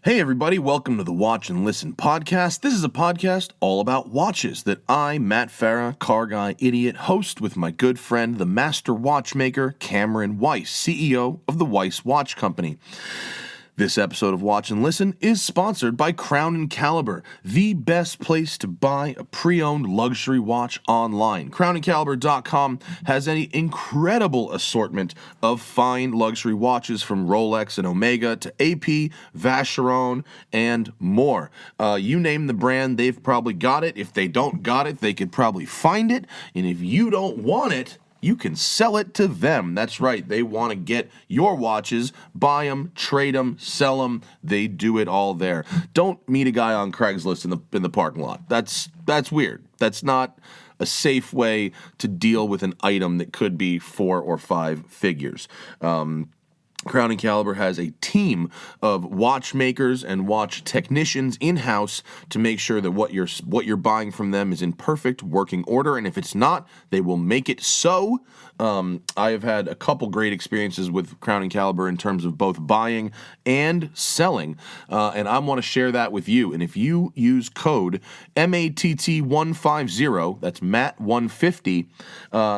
Hey everybody, welcome to the Watch and Listen podcast. This is a podcast all about watches that I, Matt Farah, car guy idiot, host with my good friend, the master watchmaker, Cameron Weiss, CEO of the Weiss Watch Company. This episode of Watch and Listen is sponsored by Crown & Calibre, the best place to buy a pre-owned luxury watch online. CrownandCalibre.com has an incredible assortment of fine luxury watches from Rolex and Omega to AP, Vacheron, and more. You name the brand, they've probably got it. If they don't got it, they could probably find it. And if you don't want it, you can sell it to them. That's right. They want to get your watches, buy them, trade them, sell them. They do it all there. Don't meet a guy on Craigslist in the parking lot. That's weird. That's not a safe way to deal with an item that could be 4 or 5 figures. Crown & Calibre has a team of watchmakers and watch technicians in-house to make sure that what you're buying from them is in perfect working order, and if it's not, they will make it so. I have had a couple great experiences with Crown & Calibre in terms of both buying and selling, and I want to share that with you. And if you use code MATT150, that's MATT150,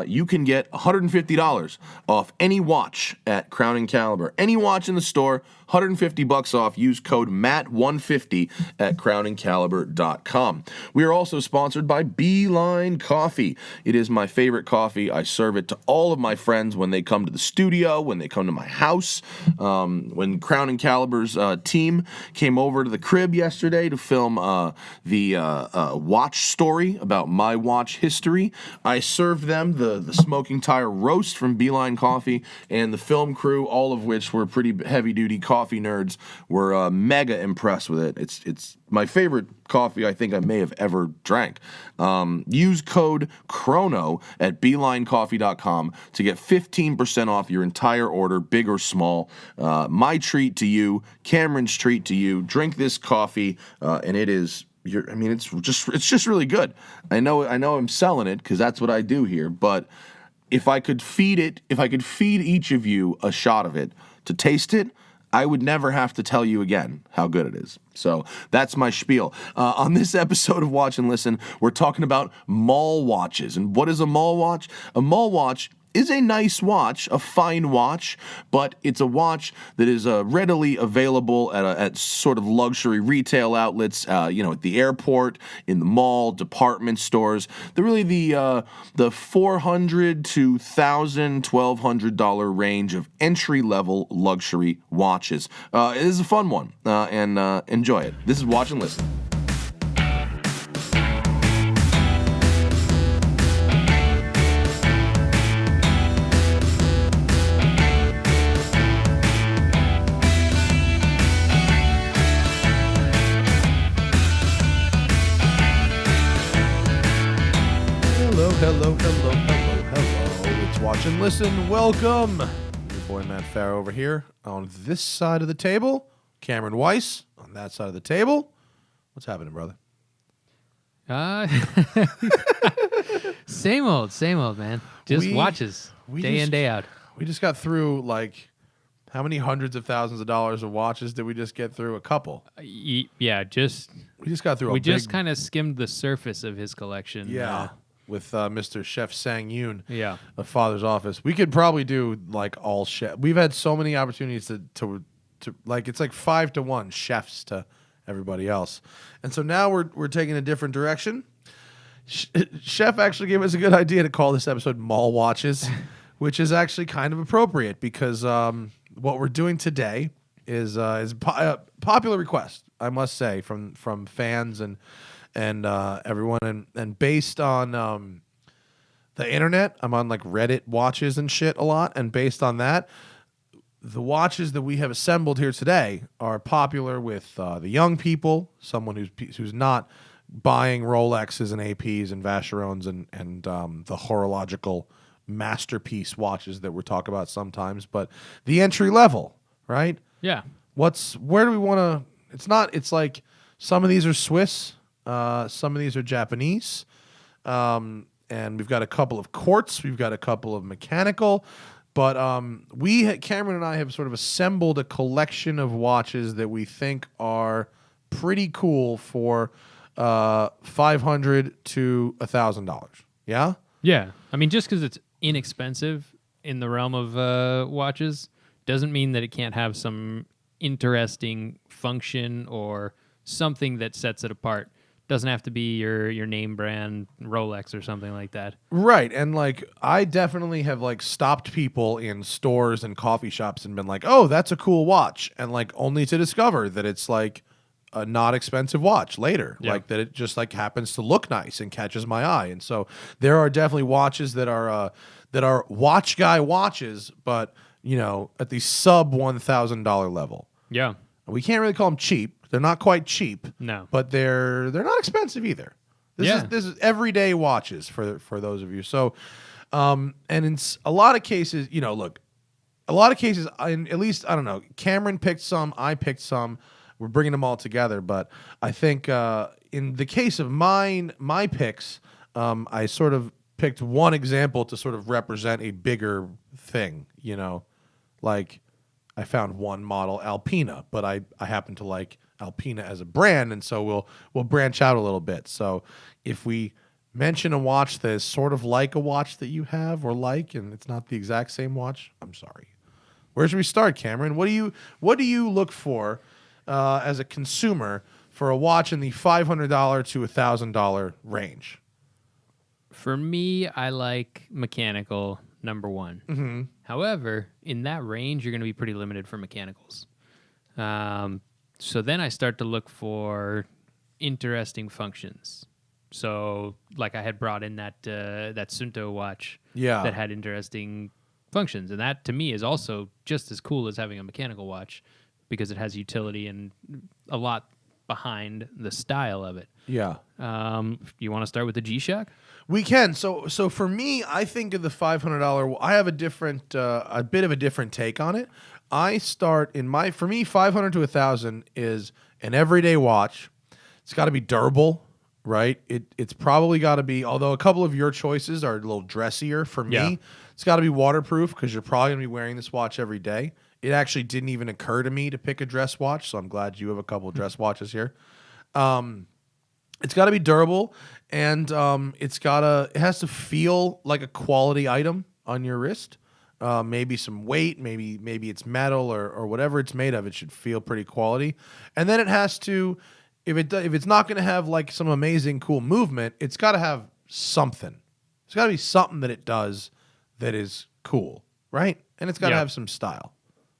you can get $150 off any watch at Crown & Calibre. Any watch in the store, $150 off. Use code MATT150 at crownandcalibre.com. We are also sponsored by Beeline Coffee. It is my favorite coffee. I serve it to all of my friends when they come to the studio, when they come to my house. When Crown & Calibre's team came over to the crib yesterday to film the watch story about my watch history, I served them the smoking tire roast from Beeline Coffee, and the film crew, all of which were pretty heavy-duty coffee nerds, were mega impressed with it. It's my favorite coffee I think I may have ever drank. Use code CHRONO at BeelineCoffee.com to get 15% off your entire order, big or small. My treat to you, Cameron's treat to you. Drink this coffee, and it is... it's just really good. I know I'm selling it because that's what I do here, but if I could feed each of you a shot of it to taste it, I would never have to tell you again how good it is. So that's my spiel. On this episode of Watch and Listen, we're talking about mall watches. And what is a mall watch? A mall watch is a nice watch, a fine watch, but it's a watch that is readily available at sort of luxury retail outlets, at the airport, in the mall, department stores. They're really the $400 to $1,000, $1,200 range of entry-level luxury watches. It is a fun one, and enjoy it. This is Watch and Listen. Hello. It's Watch and Listen. Welcome. Your boy Matt Farah over here. On this side of the table, Cameron Weiss. On that side of the table. What's happening, brother? Same old, man. Just watches, day in, day out. We just got through, how many hundreds of thousands of dollars of watches did we just get through? A couple. We just got through just kind of skimmed the surface of his collection. Yeah. With Mr. Chef Sang Yoon, of Father's Office. We could probably do all chef. We've had so many opportunities to it's 5-1 chefs to everybody else, and so now we're taking a different direction. Chef actually gave us a good idea to call this episode "Mall Watches," which is actually kind of appropriate because what we're doing today is a popular request, I must say, from fans and everyone, and based on the internet, I'm on Reddit watches and shit a lot, and based on that, the watches that we have assembled here today are popular with the young people, someone who's not buying Rolexes and APs and Vacherons and the horological masterpiece watches that we're talking about sometimes, but the entry level, right? Yeah. Where do we want to? It's like some of these are Swiss. Some of these are Japanese, and we've got a couple of quartz. We've got a couple of mechanical. But Cameron and I have sort of assembled a collection of watches that we think are pretty cool for $500 to $1,000. Yeah? Yeah. I mean, just because it's inexpensive in the realm of watches doesn't mean that it can't have some interesting function or something that sets it apart. Doesn't have to be your name brand Rolex or something like that. Right. And like I definitely have like stopped people in stores and coffee shops and been like, "Oh, that's a cool watch." And like only to discover that it's like a not expensive watch later. Yeah. Like that it just like happens to look nice and catches my eye. And so there are definitely watches that are watch guy watches, but you know, at the sub $1,000 level. Yeah. We can't really call them cheap. They're not quite cheap. No. But they're not expensive either. This is everyday watches for those of you. So, and in a lot of cases, you know, look, a lot of cases, at least I don't know. Cameron picked some. I picked some. We're bringing them all together. But I think in the case of my picks, I sort of picked one example to sort of represent a bigger thing. You know, like I found one model Alpina, but I happen to like Alpina as a brand, and so we'll branch out a little bit. So if we mention a watch that is sort of like a watch that you have or like, and it's not the exact same watch, I'm sorry. Where should we start, Cameron? What do you look for as a consumer for a watch in the $500 to $1,000 range? For me, I like mechanical, number one. Mm-hmm. However, in that range, you're going to be pretty limited for mechanicals. So then I start to look for interesting functions. So, like I had brought in that Sunto watch that had interesting functions, and that to me is also just as cool as having a mechanical watch because it has utility and a lot behind the style of it. Yeah. You want to start with the G-Shock? We can. So for me, I think of the $500. I have a bit of a different take on it. I start for me, $500 to $1,000 is an everyday watch. It's got to be durable, right? It's probably got to be, although a couple of your choices are a little dressier for me. It's got to be waterproof because you're probably going to be wearing this watch every day. It actually didn't even occur to me to pick a dress watch, so I'm glad you have a couple of dress watches here. It's got to be durable, and it has to feel like a quality item on your wrist. Maybe some weight, maybe it's metal or whatever it's made of. It should feel pretty quality, and then it has to, if it's not going to have like some amazing cool movement, it's got to have something. It's got to be something that it does that is cool, right? And it's got to have some style.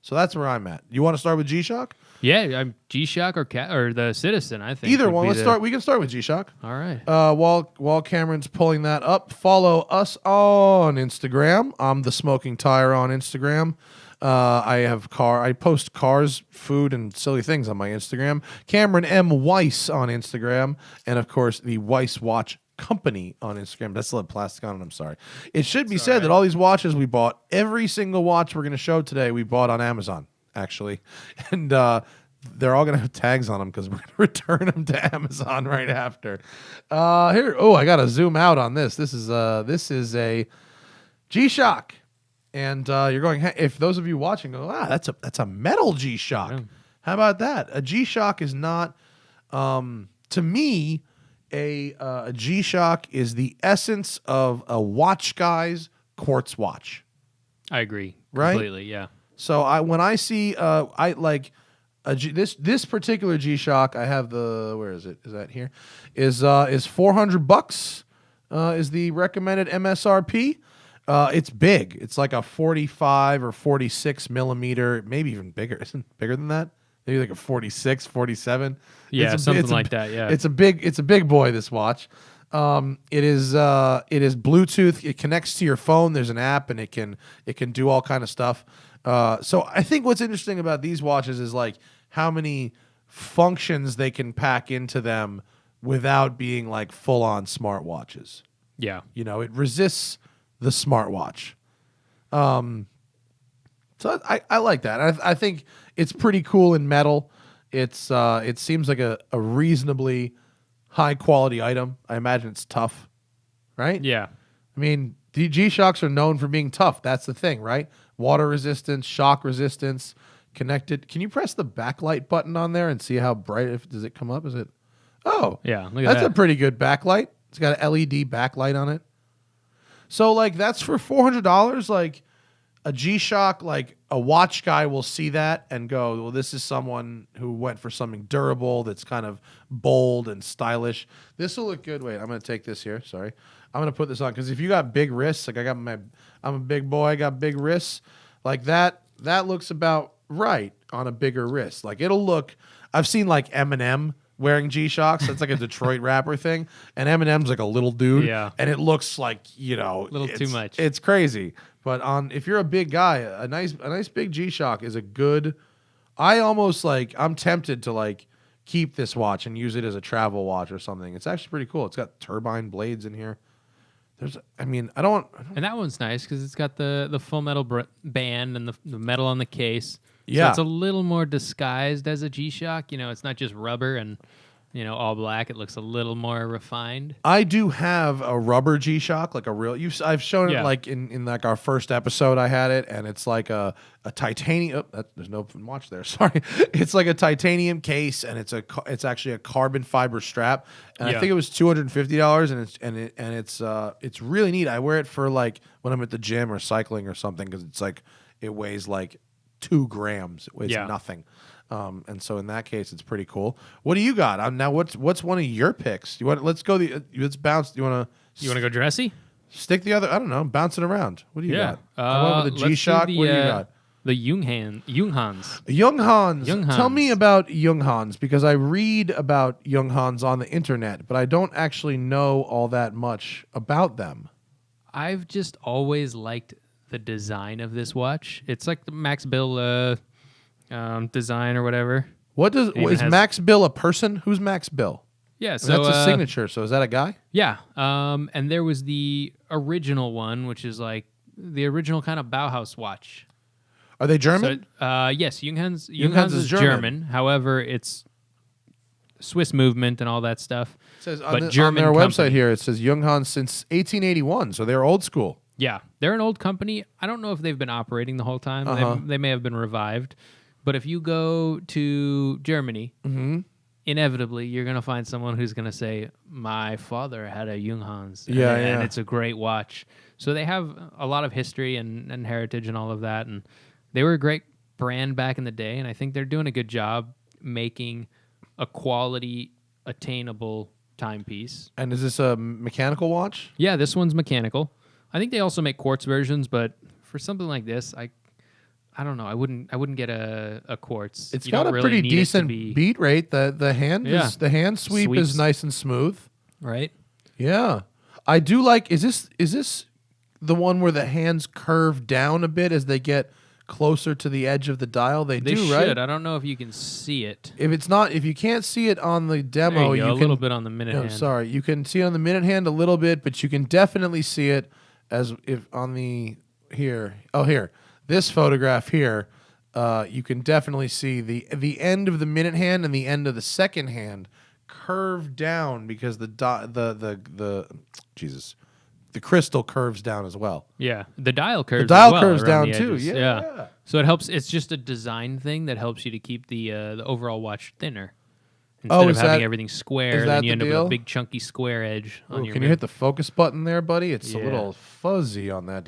So that's where I'm at. You want to start with G-Shock? Yeah, G-Shock or the Citizen, I think. Either one. We can start with G-Shock. All right. While Cameron's pulling that up, follow us on Instagram. I'm the Smoking Tire on Instagram. I post cars, food, and silly things on my Instagram. Cameron M. Weiss on Instagram, and of course the Weiss Watch Company on Instagram. That's a little plastic on it. I'm sorry. It should be said that all these watches we bought, every single watch we're going to show today, we bought on Amazon, actually, and they're all going to have tags on them because we're going to return them to Amazon right after. Here, I got to zoom out on this. This is a G-Shock, and you're going. If those of you watching go, that's a metal G-Shock. Yeah. How about that? A G-Shock is not, to me. A G-Shock is the essence of a watch guy's quartz watch. I agree Right? completely. Yeah. So when I see this particular G-Shock, I have where is it? Is that here? Is $400 is the recommended MSRP. It's big. It's like a 45 or 46 millimeter, maybe even bigger. Isn't it bigger than that? Maybe like a 46, 47. Yeah, something like that. Yeah, it's a big boy. This watch. It is Bluetooth. It connects to your phone. There's an app, and it can do all kind of stuff. So I think what's interesting about these watches is like how many functions they can pack into them without being like full on smartwatches. Yeah, it resists the smartwatch. So I like that. I think it's pretty cool in metal. It seems like a reasonably high quality item. I imagine it's tough, right? Yeah. I mean, the G-Shocks are known for being tough. That's the thing, right? water resistance, shock resistance, connected. Can you press the backlight button on there and see how bright? Does it come up? Is it? Oh, Yeah, look at that's that. a pretty good backlight. It's got an LED backlight on it. So like that's for $400. Like a G-Shock, like a watch guy will see that and go, well, this is someone who went for something durable that's kind of bold and stylish. This will look good. Wait, I'm going to take this here. Sorry. I'm going to put this on because if you got big wrists, like I'm a big boy, I got big wrists, like that looks about right on a bigger wrist. Like it'll look, I've seen like Eminem wearing G-Shocks. That's like a Detroit rapper thing. And Eminem's like a little dude. Yeah. And it looks like, Little too much. It's crazy. But if you're a big guy, a nice big G-Shock is a good. I'm tempted to like keep this watch and use it as a travel watch or something. It's actually pretty cool. It's got turbine blades in here. And that one's nice because it's got the full metal band and the metal on the case. Yeah. So it's a little more disguised as a G-Shock. It's not just rubber and, all black. It looks a little more refined. I do have a rubber G-Shock, like a real. I've shown it Yeah. like in like our first episode. I had it, and it's like a titanium. There's no watch there. Sorry, it's like a titanium case, and it's actually a carbon fiber strap. And I Yeah. think it was $250, and it's really neat. I wear it for like when I'm at the gym or cycling or something because it's like it weighs like 2 grams. It weighs Yeah. nothing. And so in that case, it's pretty cool. What do you got? Now, what's one of your picks? Let's bounce. You want to go dressy? stick the other? I don't know. Bounce it around. What do you got? I went with a let's do G-Shock. the, What do you got? The Junghans. Junghans. Tell me about Junghans because I read about Junghans on the internet, but I don't actually know all that much about them. I've just always liked the design of this watch. It's like the Max Bill design or whatever. Is Max Bill a person? Who's Max Bill? Yeah, so That's a signature. So is that a guy? Yeah, and there was the original one, which is like the original kind of Bauhaus watch. Are they German? So, yes, Junghans is is German. German. However, it's Swiss movement and all that stuff. It says but on German their company. website here, it says Junghans since 1881, so they're old school. Yeah, they're an old company. I don't know if they've been operating the whole time. They may have been revived. But if you go to Germany, inevitably you're going to find someone who's going to say, my father had a Junghans. And it's a great watch. So they have a lot of history and heritage and all of that. And they were a great brand back in the day. And I think they're doing a good job making a quality, attainable timepiece. And is this a mechanical watch? Yeah, this one's mechanical. I think they also make quartz versions, but for something like this, I don't know. I wouldn't get a quartz. It's You got don't a really pretty need it to decent be- beat rate. The hand sweep Sweeps. is nice and smooth. right? Yeah, I do like. Is this the one where the hands curve down a bit as they get closer to the edge of the dial? They They do, should. right? I don't know if you can see it. If you can't see it on the There demo, you go, you a can. little bit on the minute No, hand. sorry, you can see it on the minute hand a little bit, but you can definitely see it as if on the here. Oh, here, this photograph here. You can definitely see the end of the minute hand and the end of the second hand curve down because the crystal curves down as well. Yeah, the dial curves. dial as well curves around down the too, edges. yeah. So it helps. It's just a design thing that helps you to keep the overall watch thinner. Instead Oh, of is having that- everything square, is that then you the end up deal? with a big chunky square edge on Ooh, your. can you hit the focus button there, buddy? It's a Yeah. little fuzzy on that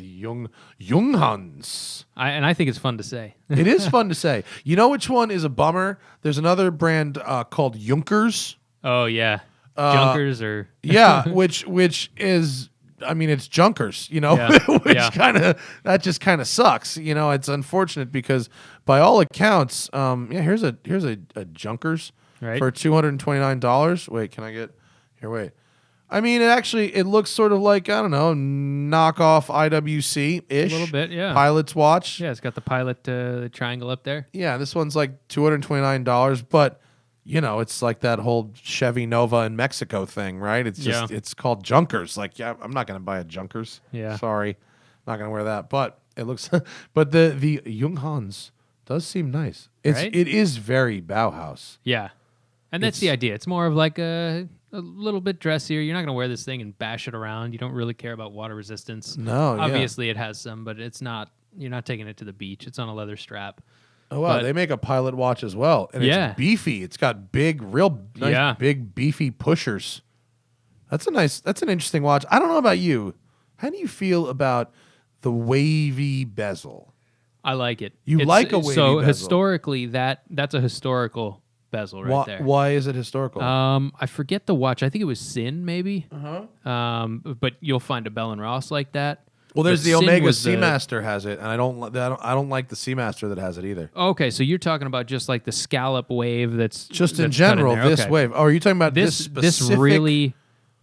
Junghans. I think it's fun to say. It is fun to say. You know which one is a bummer? There's another brand called Yonkers. Oh yeah, Junkers or Yeah, which is, I mean, it's Junkers, Yeah. which Yeah. that just kind of sucks. It's unfortunate because by all accounts, here's a Junkers Right. for $229. Wait, can I get here? Wait. I mean, it looks sort of like, I don't know, knockoff IWC-ish. A little bit, yeah. Pilot's watch. yeah, it's got the pilot triangle up there. Yeah, this one's like $229, but it's like that whole Chevy Nova in Mexico thing, right? It's just Yeah. it's called Junkers. Like, yeah, I'm not gonna buy a Junkers. Yeah. sorry, not gonna wear that. But it looks, but the Junghans does seem nice. Right? It is very Bauhaus. Yeah, and that's the idea. It's more of like a little bit dressier. You're not going to wear this thing and bash it around. You don't really care about water resistance. No, yeah. Obviously it has some, but it's not you're not taking it to the beach. It's on a leather strap. Oh wow, But- they make a pilot watch as well, and Yeah. it's beefy. It's got real nice, Yeah. big beefy pushers. That's an interesting watch. I don't know about you. How do you feel about the wavy bezel? I like it. You like a wavy so bezel. historically that's a historical bezel right there. Why is it historical? I forget the watch. I think it was Sin maybe. But you'll find a Bell and Ross like that. Well, there's But the Sin Omega was the- Seamaster has it, and I don't like the Seamaster that has it either. Okay, so you're talking about just like the scallop wave that's Just in that's cut general, there. this Okay. wave. Oh, are you talking about this This specific? really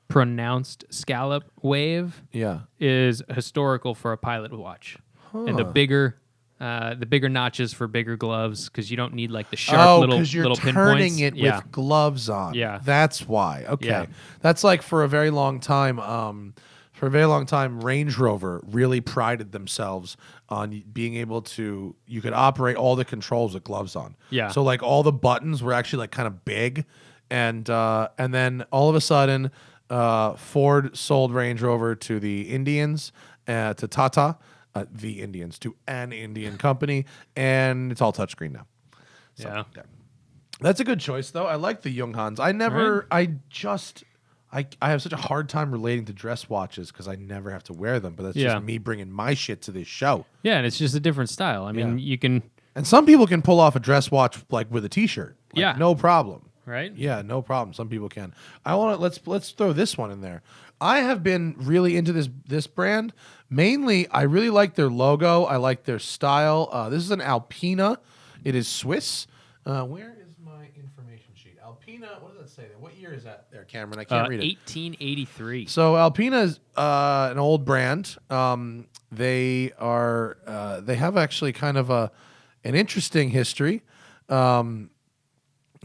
pronounced scallop wave Yeah. is historical for a pilot watch, and the bigger notches for bigger gloves because you don't need like the sharp little because you're little turning pinpoints. it with gloves on. Yeah. That's why. Okay. Yeah. That's like for a very long time. Range Rover really prided themselves on being able to. You could operate all the controls with gloves on. Yeah. So like all the buttons were actually like kind of big, and then all of a sudden, Ford sold Range Rover to the Indians, to Tata. The Indians to an Indian company, and it's all touchscreen now. So, Yeah. That's a good choice, though. I like the Junghans. I have such a hard time relating to dress watches because I never have to wear them, but that's Yeah. just me bringing my shit to this show. Yeah, and it's just a different style. I mean, you can And some people can pull off a dress watch like with a t-shirt. Like, Yeah. no problem. right. Yeah, no problem. Some people can. Let's throw this one in there. I have been really into this brand. Mainly, I really like their logo. I like their style. This is an Alpina. It is Swiss. Where is my information sheet? Alpina. What does that say there? What year is that there, Cameron? I can't read it. 1883. So Alpina is an old brand. They have actually kind of an interesting history.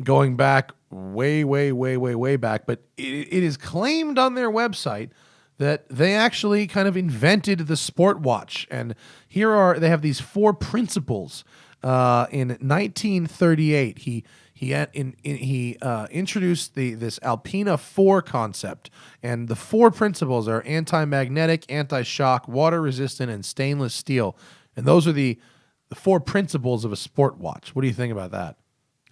Going back way back, but it is claimed on their website that they actually kind of invented the sport watch. And they have these 4 principles. In 1938, he introduced this Alpina 4 concept, and the 4 principles are anti-magnetic, anti-shock, water-resistant, and stainless steel. And those are the 4 principles of a sport watch. What do you think about that?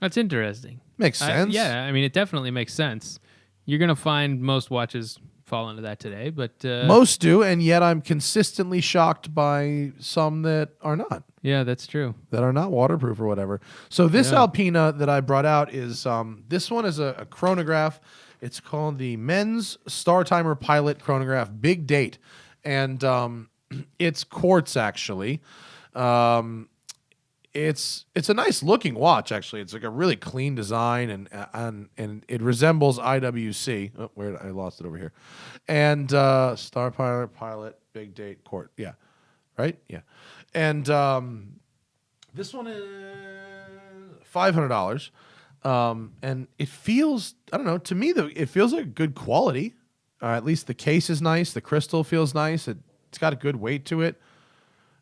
That's interesting. Makes sense. Yeah, I mean, it definitely makes sense. You're gonna find most watches fall into that today, but Most do, and yet I'm consistently shocked by some that are not. yeah, that's true. That are not waterproof or whatever. So this Yeah. Alpina that I brought out is this one is a chronograph. It's called the Men's Star Timer Pilot Chronograph Big Date, and it's quartz actually. It's a nice looking watch actually. It's like a really clean design and it resembles IWC. Oh, where I lost it over here. And Star Pilot Big Date Court. Yeah. Right? Yeah. And this one is $500. And it feels, I don't know, to me it feels like good quality. At least the case is nice, the crystal feels nice. It's got a good weight to it.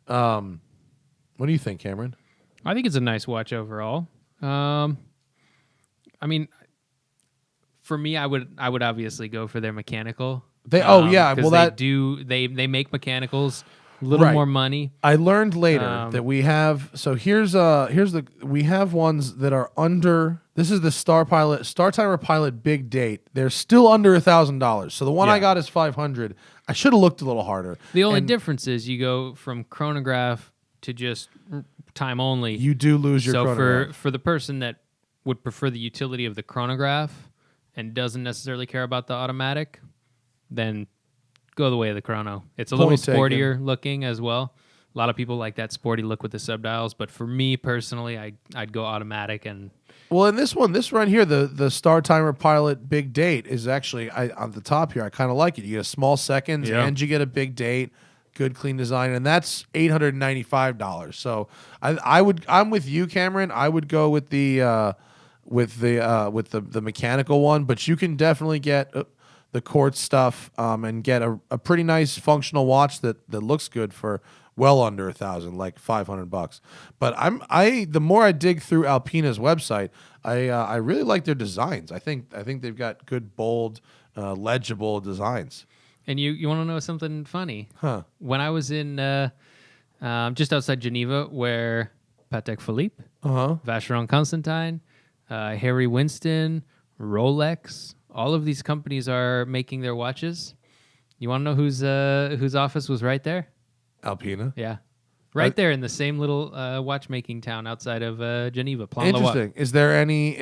What do you think, Cameron? I think it's a nice watch overall. I mean, for me, I would obviously go for their mechanical. Well, they make mechanicals a little Right. more money. I learned later that we have. So we have ones that are under. This is the Star Timer Pilot Big Date. They're still under $1,000. So the one I Yeah. got is $500. I should have looked a little harder. The only And difference is you go from chronograph to just time only. you do lose your so chronograph. for the person that would prefer the utility of the chronograph and doesn't necessarily care about the automatic, then go the way of the chrono. It's a Point little taken. sportier looking as well. A lot of people like that sporty look with the subdials, but for me personally, I'd go automatic. And Well, in this one here, the Star Timer Pilot Big Date is actually on the top here. I kind of like it. You get a small seconds Yeah. and you get a big date, good clean design, and that's $895. So I'm with you, Cameron. I would go with the mechanical one, but you can definitely get the quartz stuff and get a pretty nice functional watch that looks good for well under $1,000, like $500. But the more I dig through Alpina's website, I really like their designs. I think they've got good, bold, legible designs. you want to know something funny? Huh. When I was in just outside Geneva, where Patek Philippe, Uh-huh. Vacheron Constantine, Harry Winston, Rolex, all of these companies are making their watches. You want to know whose office was right there? Alpina. Yeah. Right there in the same little watchmaking town outside of Geneva. Plan-le-Roi. Interesting. Is there any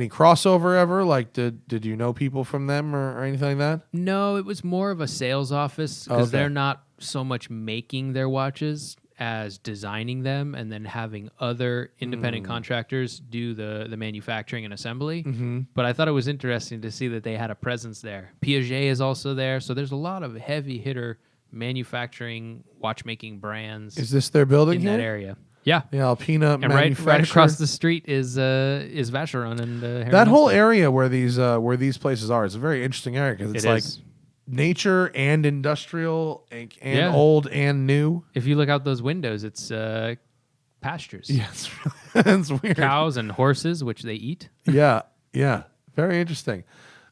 crossover ever? Like, did you know people from them or anything like that? No, it was more of a sales office because Okay. they're not so much making their watches as designing them and then having other independent contractors do the manufacturing and assembly. Mm-hmm. But I thought it was interesting to see that they had a presence there. Piaget is also there. So there's a lot of heavy hitter manufacturing watchmaking brands Is this their building in here? that area. Yeah. Yeah, Alpina And right across the street is Vacheron and Harry that whole Winston. area where these places are. It's a very interesting area because it's It like is. nature and industrial and Yeah. old and new. If you look out those windows, it's pastures. Yeah, it's weird. Cows and horses, which they eat. Yeah, very interesting.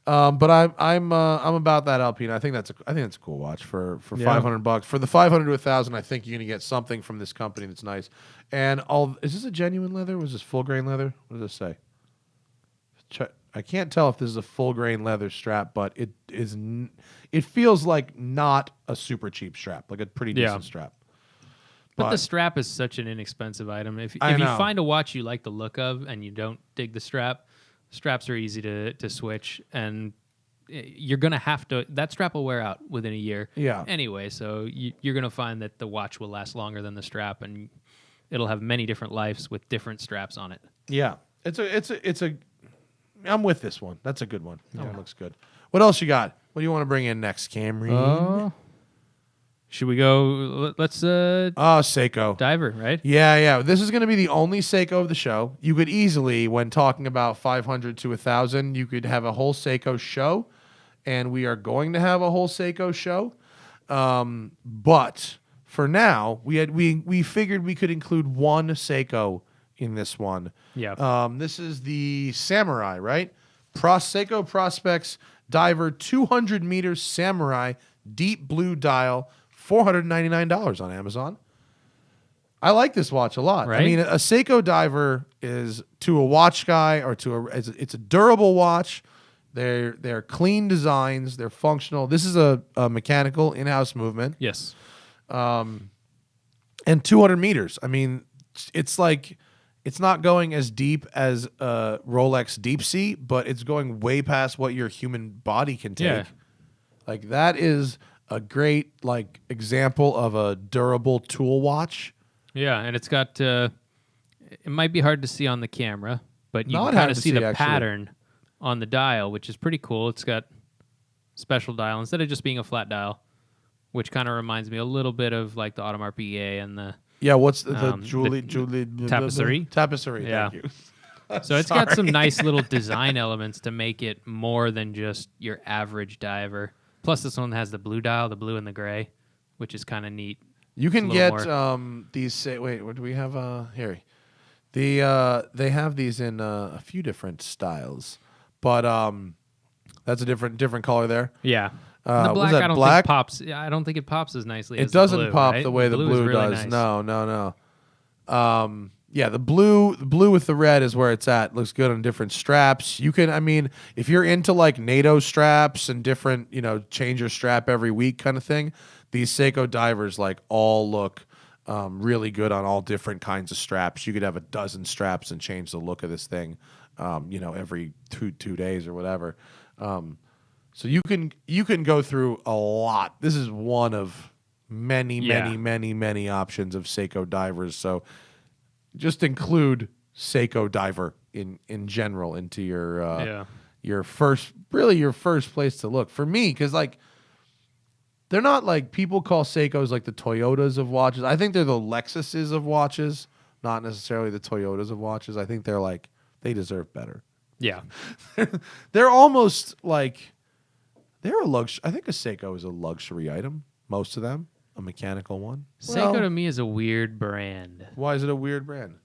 But I'm about that Alpina. I think that's a cool watch for Yeah. $500. For the 500 to 1,000, I think you're gonna get something from this company that's nice. And is this a genuine leather? Was this full grain leather? What does this say? I can't tell if this is a full grain leather strap, but it is. It feels like not a super cheap strap, like a pretty Yeah. decent strap. But the strap is such an inexpensive item. If I you know. find a watch you like the look of and you don't dig the strap, straps are easy to switch, and you're gonna have to. That strap will wear out within a year. Yeah. Anyway, so you're gonna find that the watch will last longer than the strap, and it'll have many different lives with different straps on it. Yeah, it's a. I'm with this one. That's a good one. That one looks good. What else you got? What do you want to bring in next, Camry? Should we go? Let's Seiko. Diver, right? Yeah. This is going to be the only Seiko of the show. You could easily, when talking about 500 to 1,000, you could have a whole Seiko show, and we are going to have a whole Seiko show. But for now, we figured we could include one Seiko in this one. Yeah. This is the Samurai, right? Seiko Prospex Diver 200 meters Samurai deep blue dial, $499 on Amazon. I like this watch a lot. Right? I mean, a Seiko Diver is, to a watch guy or it's a durable watch. They're clean designs. They're functional. This is a mechanical in-house movement. Yes. And 200 meters. I mean, it's like, it's not going as deep as Rolex Deep Sea, but it's going way past what your human body can take. Yeah. Like, that is a great example of a durable tool watch. Yeah, and it's got. It might be hard to see on the camera, but you Not can hard kind of to see see, the actually. pattern on the dial, which is pretty cool. It's got special dial instead of just being a flat dial, which kind of reminds me a little bit of like the Audemars Piguet and the. Yeah, what's the The Julie tapisserie? Tapisserie, Yeah. thank you. So it's got some nice little design elements to make it more than just your average diver. Plus, this one has the blue dial, the blue and the gray, which is kind of neat. You can It's a get little these. Wait, what do we have here? They have these in a few different styles, but that's a different color there. Yeah. The was black, that I don't black? think pops. Yeah, I don't think it pops as nicely. It as doesn't the blue, pop right? the way the is blue really does. nice. No. Yeah, the blue with the red is where it's at. Looks good on different straps. You can, I mean, if you're into like NATO straps and different, change your strap every week kind of thing, these Seiko Divers all look really good on all different kinds of straps. You could have a dozen straps and change the look of this thing, every two days or whatever. So you can go through a lot. This is one of many options of Seiko Divers. So just include Seiko Diver in general into your first place to look. For me, because they're not people call Seikos like the Toyotas of watches. I think they're the Lexuses of watches, not necessarily the Toyotas of watches. I think they're they deserve better. Yeah. They're almost they're a luxury. I think a Seiko is a luxury item. Most of them, a mechanical one. Seiko to me is a weird brand Why is it a weird brand?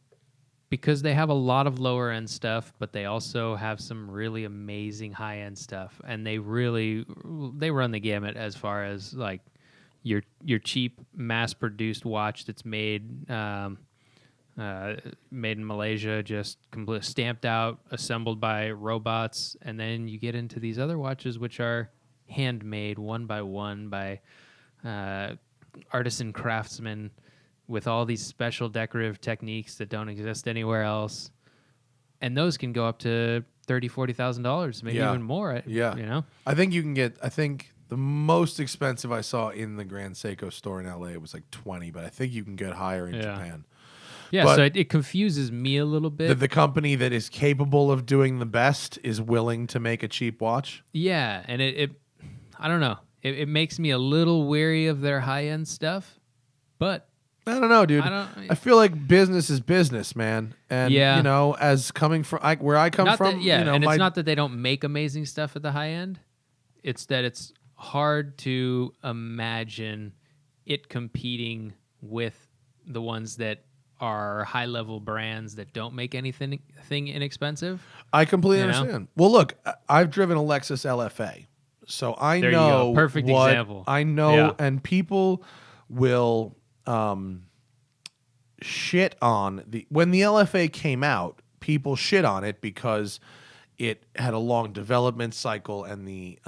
because they have a lot of lower end stuff, but they also have some really amazing high end stuff, and they run the gamut as far as your cheap mass-produced watch that's made made in Malaysia, just completely stamped out, assembled by robots, and then you get into these other watches which are handmade one by one by artisan craftsmen with all these special decorative techniques that don't exist anywhere else, and those can go up to $30,000-$40,000, maybe even more. Yeah, you know, I think you can get. I think the most expensive I saw in the Grand Seiko store in LA was like 20, but I think you can get higher in Japan. Yeah, But so it confuses me a little bit. The company that is capable of doing the best is willing to make a cheap watch. Yeah, and it I don't know. It makes me a little weary of their high-end stuff, but I don't know, dude. I feel like business is business, man. And, you know, as coming from where I come from, you know, and it's not that they don't make amazing stuff at the high end. It's that it's hard to imagine it competing with the ones that are high-level brands that don't make anything inexpensive. I completely understand. Well, look, I've driven a Lexus LFA, so I there know you go. Perfect what example. I know, and people will shit on when the LFA came out. People shit on it because it had a long development cycle, and the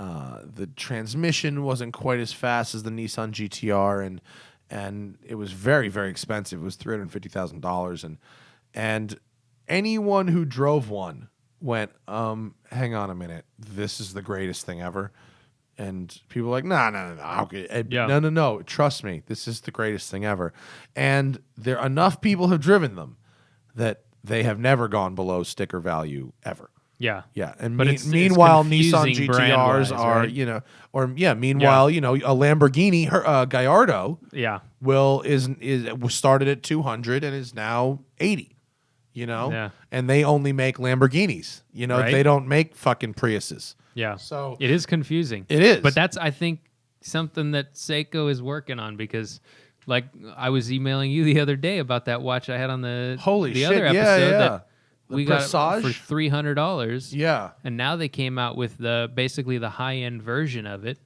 transmission wasn't quite as fast as the Nissan GTR, and it was very, very expensive. It was $350,000, and anyone who drove one went, hang on a minute, this is the greatest thing ever. And people were like, no. Okay. No. Trust me, this is the greatest thing ever. And enough people have driven them that they have never gone below sticker value ever. Yeah. Yeah. And but meanwhile, it's Nissan GTRs are, right? you know, meanwhile, you know, a Lamborghini Gallardo was started at 200 and is now 80, you know? And they only make Lamborghinis, you know, they don't make fucking Priuses. Yeah. So it is confusing. It is. But that's, I think, something that Seiko is working on, because like I was emailing you the other day about that watch I had on the other episode that we got for $300. Yeah. And now they came out with basically the high-end version of it,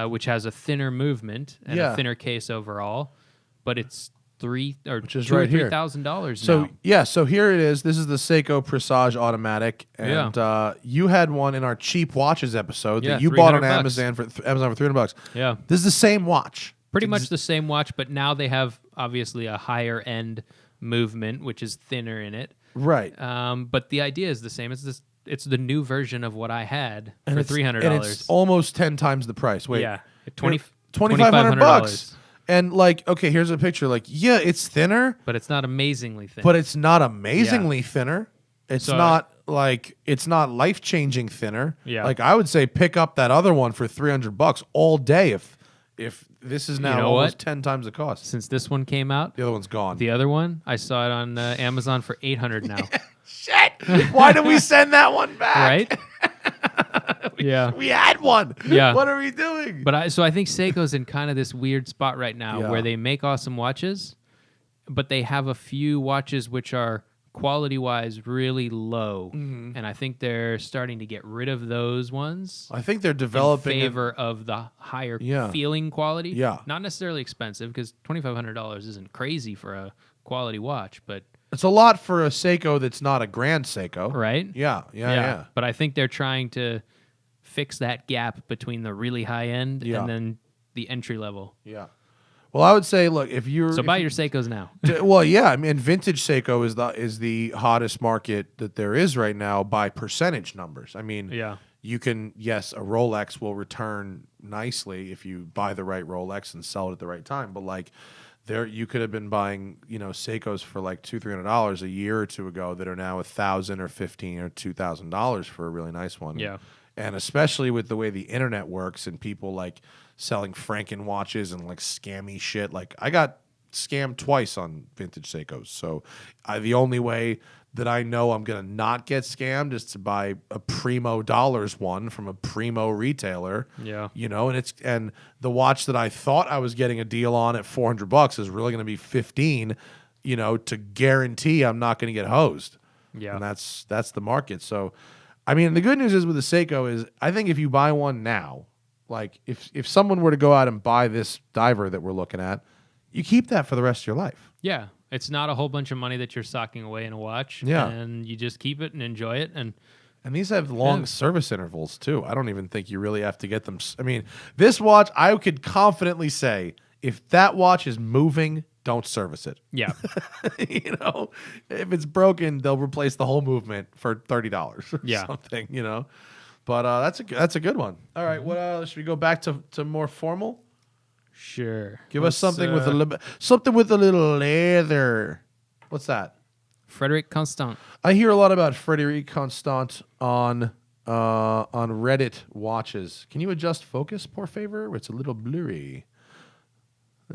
which has a thinner movement and a thinner case overall, but it's $3,000 So now. So here it is. This is the Seiko Prasad Automatic, and you had one in our cheap watches episode that you bought on Amazon for $300. Yeah, this is the same watch. Pretty much the same watch, but now they have obviously a higher end movement, which is thinner in it. Right. But the idea is the same. It's the new version of what I had for $300. And it's almost 10 times the price. Wait. Yeah, $2,500. And like, okay, here's a picture. Like, yeah, it's thinner, but it's not amazingly thin. Thinner. It's not life-changing thinner. Yeah. Like I would say, pick up that other one for $300 all day. If this is now almost 10 times the cost. Since this one came out, the other one's gone. The other one, I saw it on Amazon for $800 now. Shit! Why did we send that one back? Right? We had one. Yeah. What are we doing? But I think Seiko's in kind of this weird spot right now where they make awesome watches, but they have a few watches which are quality-wise really low, and I think they're starting to get rid of those ones. I think they're developing in favor of the higher feeling quality. Yeah, not necessarily expensive, because $2,500 isn't crazy for a quality watch, but it's a lot for a Seiko that's not a Grand Seiko, right? Yeah. But I think they're trying to fix that gap between the really high end and then the entry level. Yeah. Well, I would say, look, buy your Seikos now. Well, yeah, I mean, vintage Seiko is the hottest market that there is right now by percentage numbers. I mean, you can, a Rolex will return nicely if you buy the right Rolex and sell it at the right time. But like, you could have been buying, Seikos for like $200-$300 a year or two ago that are now $1,000 or $1,500 or $2,000 for a really nice one. Yeah. And especially with the way the internet works and people like selling Franken watches and like scammy shit. Like I got scammed twice on vintage Seikos. So the only way that I know I'm going to not get scammed is to buy a primo dollars one from a primo retailer. Yeah. And the watch that I thought I was getting a deal on at $400 is really going to be $15, to guarantee I'm not going to get hosed. Yeah. And that's the market. So, I mean, the good news is with the Seiko is I think if you buy one now, like if someone were to go out and buy this diver that we're looking at, you keep that for the rest of your life. Yeah, it's not a whole bunch of money that you're socking away in a watch. Yeah. And you just keep it and enjoy it. And these have long service intervals too. I don't even think you really have to get them. I mean, this watch, I could confidently say, if that watch is moving, don't service it. yeah. You know, if it's broken, they'll replace the whole movement for $30 or something. You know, but that's a good one. All right, what should we go back to more formal? Sure. Give us something with a little leather. What's that? Fredrik Constant. I hear a lot about Fredrik Constant on Reddit watches. Can you adjust focus, por favor? It's a little blurry.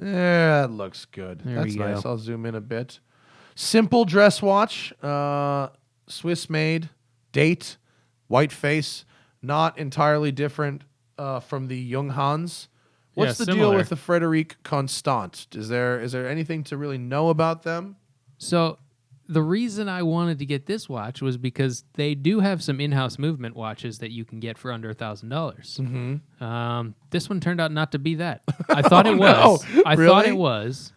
Yeah, that looks good. That's nice. I'll zoom in a bit. Simple dress watch, Swiss made, date, white face, not entirely different from the Junghans. What's the deal with the Fredrik Constant? Is there anything to really know about them? So the reason I wanted to get this watch was because they do have some in-house movement watches that you can get for under $1,000. Mm-hmm. This one turned out not to be that. I thought it was. I thought it was,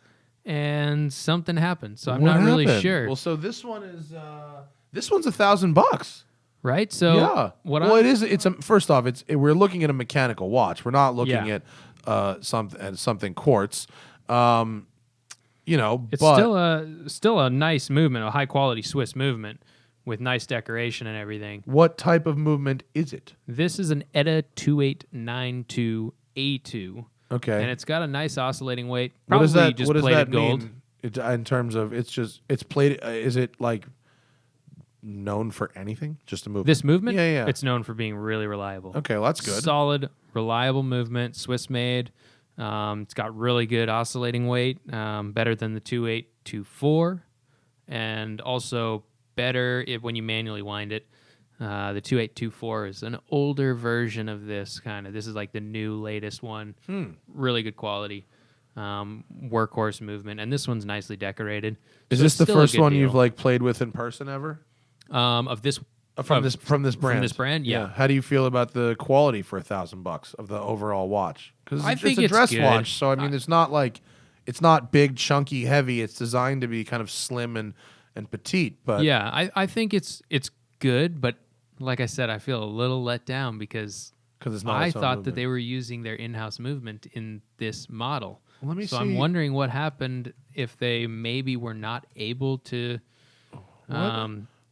and something happened. So I'm not really sure. Well, so this one is one's $1,000. Right? So yeah. It's first off, we're looking at a mechanical watch. We're not looking at something quartz. You know, it's still a nice movement, a high quality Swiss movement with nice decoration and everything. What type of movement is it? This is an ETA 2892A2. Okay. And it's got a nice oscillating weight. Probably what does plated gold. In terms of it's plated. Is it like known for anything? Just a movement. This movement? Yeah. It's known for being really reliable. Okay, well, that's good. Solid, reliable movement, Swiss made. It's got really good oscillating weight, better than the 2824, and also better when you manually wind it. The 2824 is an older version of this kind of. This is like the new latest one. Really good quality, workhorse movement, and this one's nicely decorated. Is this the first one you've like played with in person ever? Of this. From this brand. From this brand, yeah. How do you feel about the quality for $1,000 of the overall watch? Because it's a dress watch, so I mean, it's not big, chunky, heavy. It's designed to be kind of slim and petite. But yeah, I think it's good, but like I said, I feel a little let down because it's not. I thought that they were using their in-house movement in this model. Well, let me see. I'm wondering what happened if they maybe were not able to.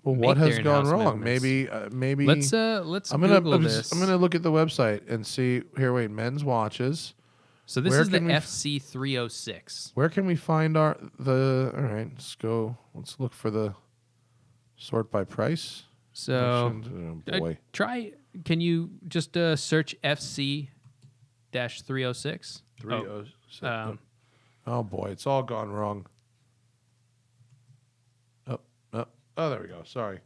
Well, what has gone wrong? Movements. Maybe. Let's Google this. I'm gonna look at the website and see. Here, wait, men's watches. So this is the FC 306. Where can we find All right, let's go. Let's look for the sort by price. So, boy, Can you just search FC 306? 306. Oh boy, it's all gone wrong. Oh, there we go. Sorry.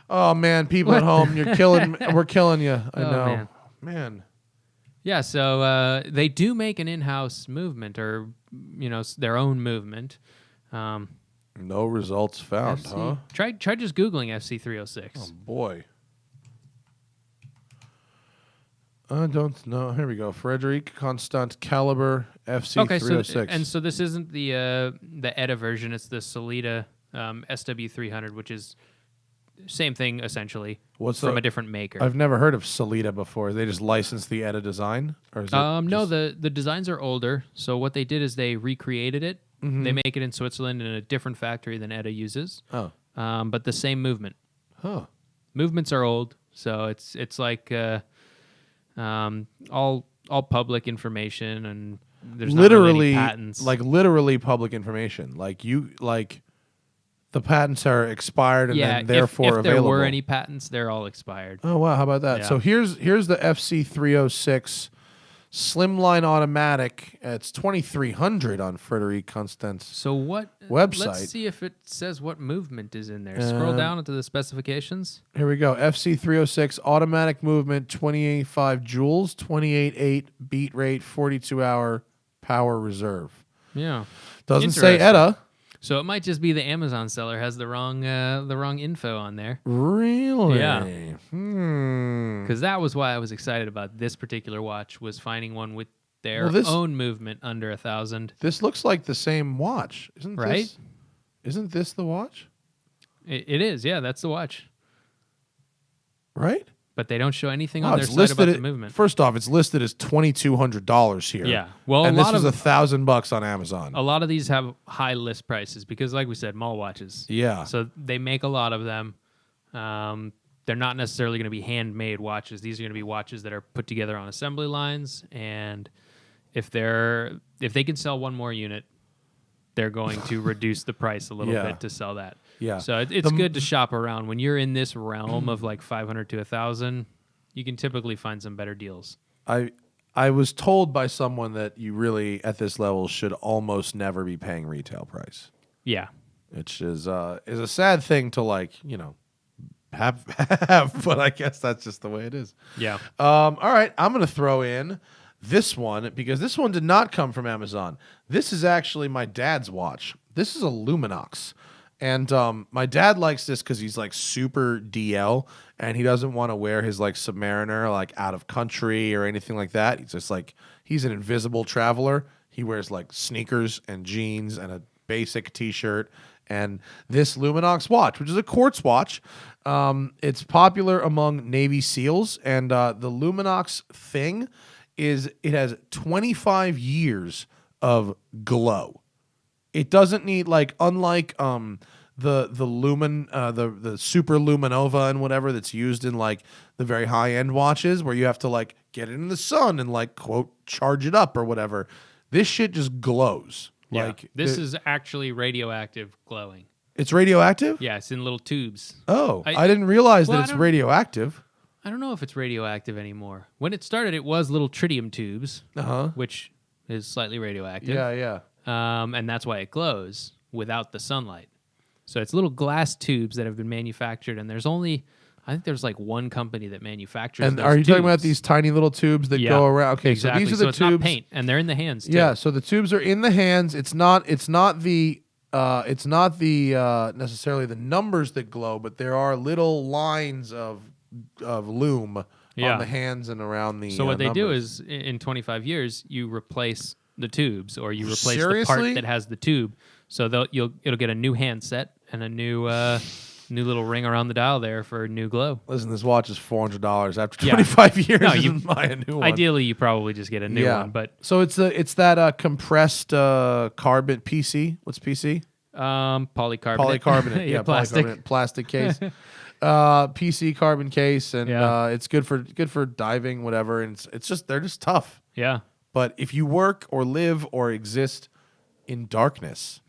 Oh man, people at home, you're killing. We're killing you. I know, man. Yeah, so they do make an in-house movement, or their own movement. No results found, huh? Try just googling FC 306. Oh boy. I don't know. Here we go. Fredrik Constant Calibre FC 306. So this isn't the ETA version. It's the Solita SW300, which is same thing essentially. From a different maker. I've never heard of Solita before. They just licensed the ETA design, or is it no, the designs are older. So what they did is they recreated it. Mm-hmm. They make it in Switzerland in a different factory than ETA uses. Oh, but the same movement. Huh. Movements are old, so it's like all public information, and there's literally not really patents. Like literally public information. The patents are expired and then therefore if there available. were any patents, they're all expired. Oh wow, how about that? Yeah. So here's the FC 306 Slimline Automatic. It's 2,300 on Fredrik Constant's website. Let's see if it says what movement is in there. Scroll down into the specifications. Here we go. FC 306 automatic movement, 28.5 joules, 28.8 beat rate, 42-hour power reserve. Yeah. Doesn't say ETA. So it might just be the Amazon seller has the wrong info on there. Really? Yeah. Hmm. Because that was why I was excited about this particular watch, was finding one with their Well, this- own movement under 1,000. This looks like the same watch, isn't Right? this? Isn't this the watch? It is, yeah, that's the watch. Right? But they don't show anything Oh, on their it's site listed about at- the movement. First off, it's listed as $2,200 here. Yeah. Well, and a this lot was of $1,000 on Amazon. a lot of these have high list prices because, like we said, mall watches. Yeah. So they make a lot of them. They're not necessarily going to be handmade watches. These are going to be watches that are put together on assembly lines, and if they can sell one more unit, they're going to reduce the price a little Yeah. bit to sell that. Yeah. So it's good to shop around when you're in this realm of like 500 to 1,000. You can typically find some better deals. I was told by someone that you really at this level should almost never be paying retail price, Yeah. which is a sad thing to have, but I guess that's just the way it is. Yeah. All right, I'm going to throw in this one because this one did not come from Amazon. This is actually my dad's watch. This is a Luminox. And my dad likes this because he's like super DL and he doesn't want to wear his like Submariner like out of country or anything like that. He's just like, he's an invisible traveler. He wears like sneakers and jeans and a basic t-shirt and this Luminox watch, which is a quartz watch. It's popular among Navy SEALs, and the Luminox thing is it has 25 years of glow. It doesn't need unlike the Lumen the Super Luminova and whatever that's used in like the very high end watches where you have to like get it in the sun and like quote charge it up or whatever. This shit just glows. Yeah. Like This is actually radioactive glowing. it's radioactive? Yeah, it's in little tubes. Oh, I- I didn't realize well, that I it's don't- radioactive. I don't know if it's radioactive anymore. When it started, it was little tritium tubes, Uh-huh. which is slightly radioactive. Yeah. And that's why it glows without the sunlight. So it's little glass tubes that have been manufactured, and I think there's like one company that manufactures. And those are you talking about tubes. these tiny little tubes that Yeah, go around? Okay, exactly. so these are the it's tubes. not paint, and they're in the hands. Too. Yeah, so the tubes are in the hands. It's not the necessarily the numbers that glow, but there are little lines of lume on the hands and around the. So what they do numbers. is, in 25 years, you replace the tubes, or you replace the Seriously? part that has the tube. So it'll get a new handset and a new little ring around the dial there for new glow. Listen, this watch is $400 after Yeah. 25 years. No, you you- can buy a new one. Ideally, you probably just get a new one, but so it's that compressed carbon PC. What's PC? polycarbonate. Polycarbonate. Yeah, plastic. polycarbonate plastic case. PC carbon case, and Yeah. it's good for diving, whatever. And it's just they're just tough. Yeah. But if you work or live or exist in darkness,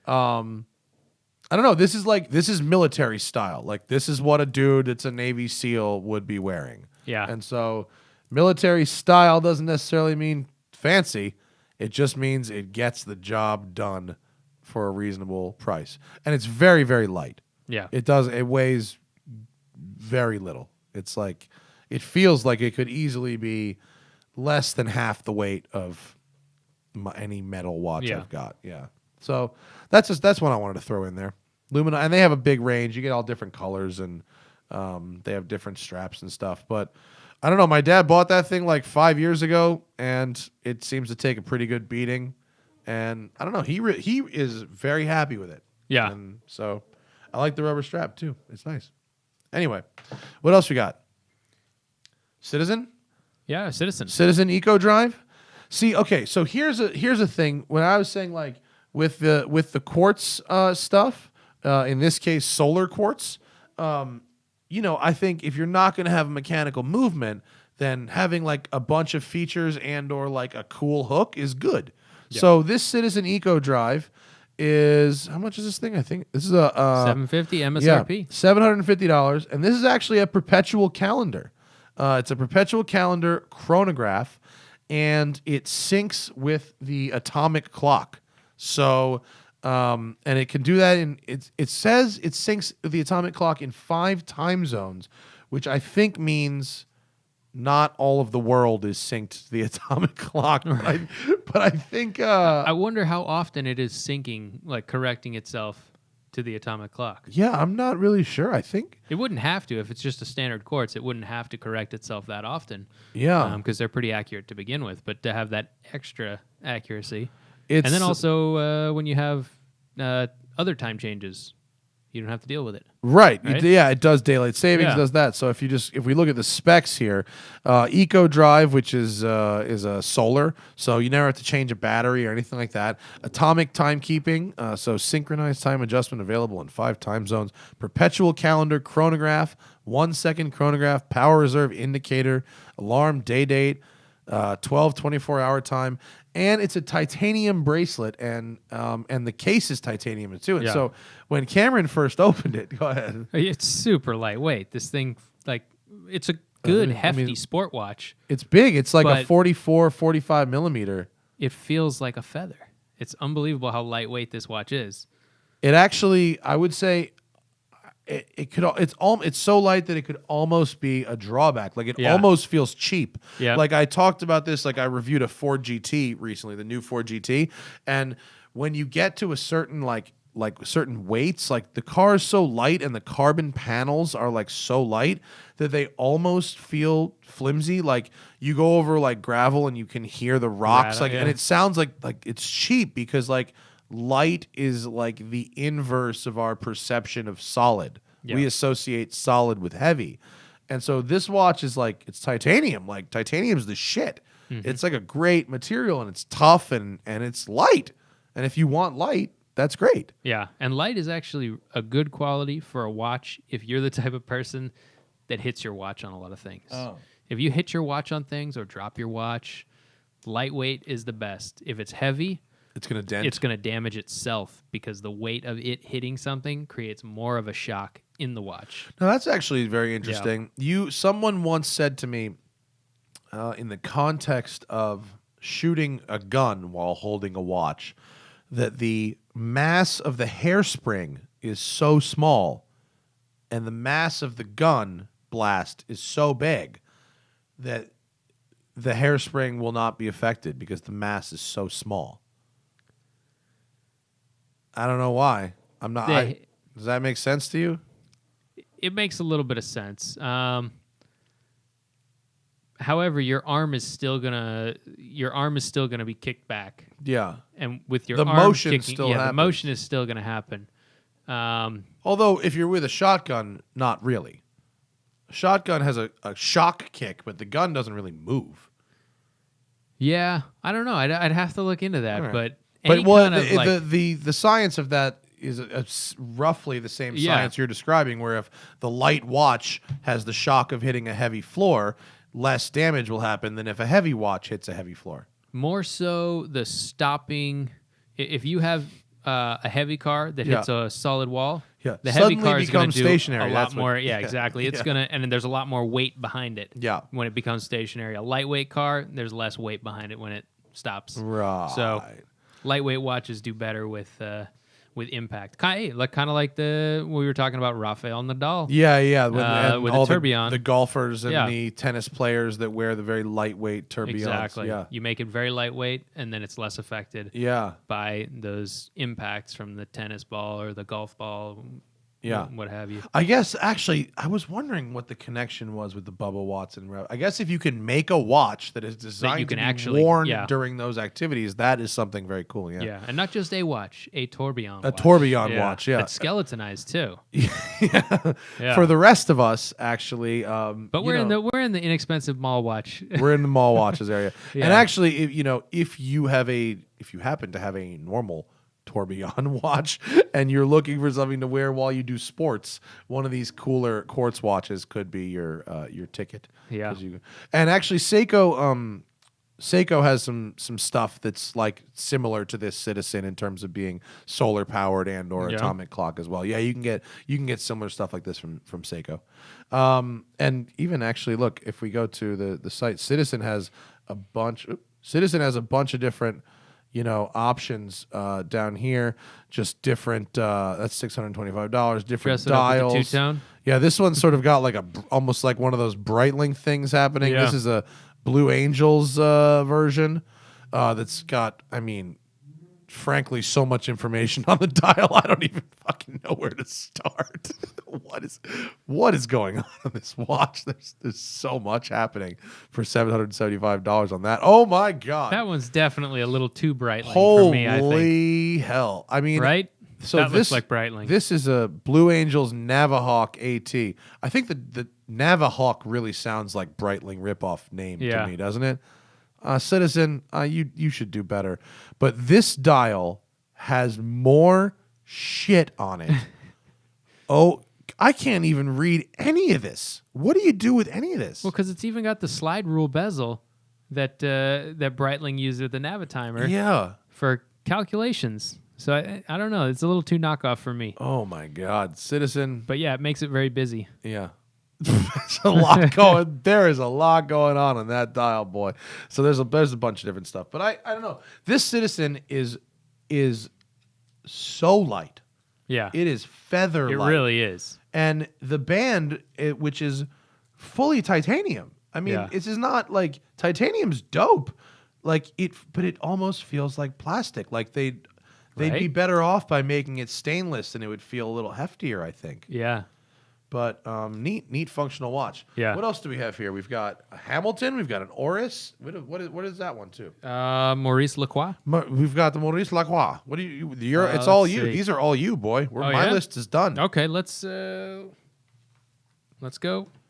I don't know. This is military style. Like this is what a dude that's a Navy SEAL would be wearing. Yeah. And so military style doesn't necessarily mean fancy. It just means it gets the job done for a reasonable price. And it's very, very light. Yeah. It weighs very little. It's like it feels like it could easily be less than half the weight of any metal watch I've got. Yeah. So that's what I wanted to throw in there. Lumina, and they have a big range. You get all different colors, and they have different straps and stuff. But I don't know. My dad bought that thing like 5 years ago, and it seems to take a pretty good beating. And I don't know. He is very happy with it. Yeah. And so I like the rubber strap too. It's nice. Anyway, what else we got? Citizen? Yeah, Citizen. Citizen Eco Drive. See, okay, so here's a thing. When I was saying like with the quartz stuff, in this case solar quartz, I think if you're not going to have a mechanical movement, then having like a bunch of features and or like a cool hook is good. Yeah. So this Citizen Eco Drive is how much is this thing? I think this is a $750 MSRP. $750, and this is actually a perpetual calendar. It's a perpetual calendar chronograph, and it syncs with the atomic clock. So, and it can do that it says it syncs with the atomic clock in 5 time zones, which I think means not all of the world is synced to the atomic clock. But I think I wonder how often it is syncing, like correcting itself to the atomic clock. yeah, I'm not really sure. I think It wouldn't have to if it's just a standard quartz. It wouldn't have to correct itself that often. yeah, because they're pretty accurate to begin with. But to have that extra accuracy, it's and then also when you have other time changes, you don't have to deal with it. right. Right? Yeah, it does daylight savings, Yeah. does that. So if we look at the specs here, Eco Drive, which is a solar, so you never have to change a battery or anything like that. Atomic timekeeping, so synchronized time adjustment available in 5 time zones. Perpetual calendar, chronograph, 1 second chronograph, power reserve indicator, alarm, day date, 12 24-hour time, and it's a titanium bracelet, and the case is titanium too. And Yeah. so when Cameron first opened it, go ahead. It's super lightweight. This thing, like, it's a good, hefty sport watch. It's big. It's like a But- 44, 45 millimeter. It feels like a feather. It's unbelievable how lightweight this watch is. It actually, I would say, it's so light that it could almost be a drawback. Like it Yeah. almost feels cheap. Yeah. Like I talked about this. Like I reviewed a Ford GT recently, the new Ford GT, and when you get to a certain like certain weights, like the car is so light and the carbon panels are like so light that they almost feel flimsy. Like you go over like gravel and you can hear the rocks, Rattle, like, yeah. and it sounds like it's cheap because like light is like the inverse of our perception of solid. Yeah. We associate solid with heavy. And so this watch is like, it's titanium. Like titanium's the shit. Mm-hmm. It's like a great material and it's tough and it's light. And if you want light, that's great. Yeah, and light is actually a good quality for a watch if you're the type of person that hits your watch on a lot of things. If you hit your watch on things or drop your watch, lightweight is the best. If it's heavy, It's going to dent. it's going to damage itself because the weight of it hitting something creates more of a shock in the watch. Now that's actually very interesting. Someone once said to me, in the context of shooting a gun while holding a watch, that the mass of the hairspring is so small, and the mass of the gun blast is so big that the hairspring will not be affected because the mass is so small. I don't know why. I'm not. Does that make sense to you? It makes a little bit of sense. However, your arm is still gonna be kicked back, Yeah. and with your The arm motion kicking, still the happens. motion is still gonna happen. Although if you're with a shotgun, not really. A shotgun has a shock kick, but the gun doesn't really move. Yeah, I don't know. I'd have to look into that, All right. but But any well, kind of like the science of that is roughly the same Yeah. science you're describing, where if the light watch has the shock of hitting a heavy floor, less damage will happen than if a heavy watch hits a heavy floor. more so the stopping. If you have a heavy car that Yeah. hits a solid wall, Yeah. the heavy Suddenly car is going becomes to do stationary. a That's lot what- more. Yeah, yeah. exactly. It's Yeah. gonna, and then there's a lot more weight behind it. Yeah. when it becomes stationary, a lightweight car, there's less weight behind it when it stops. Right. So lightweight watches do better with impact. Kind of like what we were talking about Rafael Nadal. Yeah. And with all the tourbillon. the golfers and Yeah. the tennis players that wear the very lightweight tourbillons. Exactly. Yeah. You make it very lightweight, and then it's less affected Yeah. by those impacts from the tennis ball or the golf ball. Yeah. What have you. I guess actually, I was wondering what the connection was with the Bubba Watson. I guess if you can make a watch that is designed you to can be actually- worn yeah. during those activities, that is something very cool. Yeah. Yeah. And not just a watch, a tourbillon A watch. tourbillon watch, yeah. It's skeletonized too. Yeah. Yeah. For the rest of us, actually, But we're in the inexpensive mall watch. we're in the mall watches area. Yeah. And actually, if you happen to have a normal tourbillon watch and you're looking for something to wear while you do sports, one of these cooler quartz watches could be your ticket. Yeah. 'Cause and actually Seiko has some stuff that's like similar to this Citizen in terms of being solar powered and or Yeah. atomic clock as well. Yeah, you can get similar stuff like this from Seiko. And even actually, look, if we go to the site, Citizen has a bunch of different options down here, just different. That's $625. Different Dress it up with the dials. two-tone? Yeah, this one's sort of got like almost like one of those Breitling things happening. Yeah. This is a Blue Angels version that's got, I mean, frankly, so much information on the dial. I don't even fucking know where to start. what is going on this watch? There's so much happening for $775 on that. Oh my god, That one's definitely a little too Breitling for me, I think. holy hell! I mean, Right? So That this looks like Breitling. This is a Blue Angels Navahawk AT. I think the Navahawk really sounds like Breitling ripoff name Yeah. to me, doesn't it? Citizen, you should do better. But this dial has more shit on it. Oh, I can't even read any of this. What do you do with any of this? Well, because it's even got the slide rule bezel that that Breitling used with the Navitimer Yeah. for calculations. So I don't know. It's a little too knockoff for me. Oh my God, Citizen. But yeah, it makes it very busy. Yeah. There's a lot going. There is a lot going on that dial, boy. So there's a bunch of different stuff. But I don't know. This Citizen is so light. Yeah. It is feather It light. really is. And the band, which is fully titanium. I mean, Yeah. this is not like titanium's dope. Like but it almost feels like plastic. Like they'd be Right? better off by making it stainless, and it would feel a little heftier, I think. Yeah. But neat functional watch. Yeah. What else do we have here? We've got a Hamilton. We've got an Oris. What is that one too? Maurice Lacroix. We've got the Maurice Lacroix. What do you? It's let's all you. see. These are all you, boy. Oh, My yeah? list is done. Okay, let's go.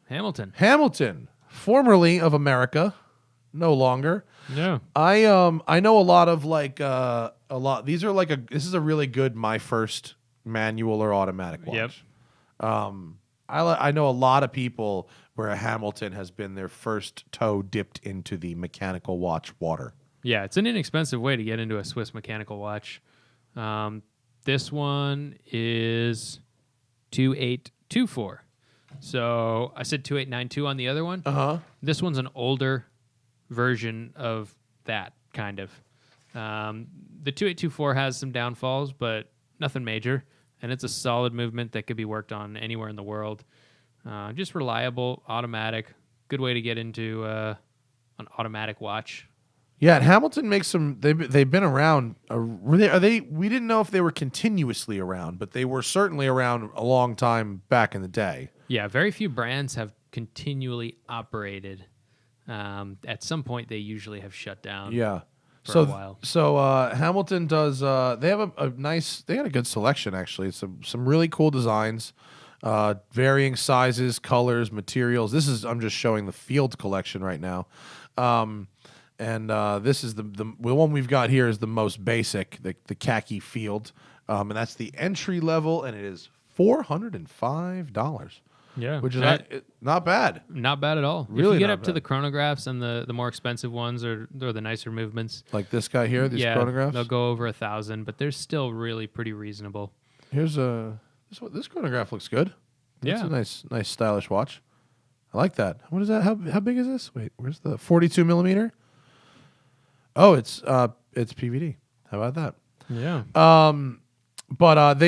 Hamilton. Hamilton, formerly of America, no longer. Yeah. I know a lot of These are this is a really good my first manual or automatic watch. Yep. I know a lot of people where a Hamilton has been their first toe dipped into the mechanical watch water. Yeah, it's an inexpensive way to get into a Swiss mechanical watch. This one is 2824. So I said 2892 on the other one. This one's an older version of that, kind of. The 2824 has some downfalls, but nothing major. And it's a solid movement that could be worked on anywhere in the world. Just reliable, automatic, good way to get into an automatic watch. Yeah, and Hamilton makes some. They've been around. Are they? We didn't know if they were continuously around, but they were certainly around a long time back in the day. Yeah, very few brands have continually operated. At some point, they usually have shut down. Yeah. For a while. So Hamilton does. They have a nice. They got a good selection actually. Some really cool designs, varying sizes, colors, materials. I'm just showing the Field collection right now, and this is the one we've got here is the most basic, the khaki Field, and that's the entry level, and it is $405. Yeah, Which is not bad. Not bad at all. Really if you get not up to bad. the chronographs and the more expensive ones or the nicer movements, Like this guy here, these yeah, chronographs. they'll go over 1,000, but they're still really pretty reasonable. Here's this chronograph looks good. It's Yeah. a nice stylish watch. I like that. What is that? How big is this? Wait, where's the 42 millimeter? Oh, it's PVD. How about that? Yeah. But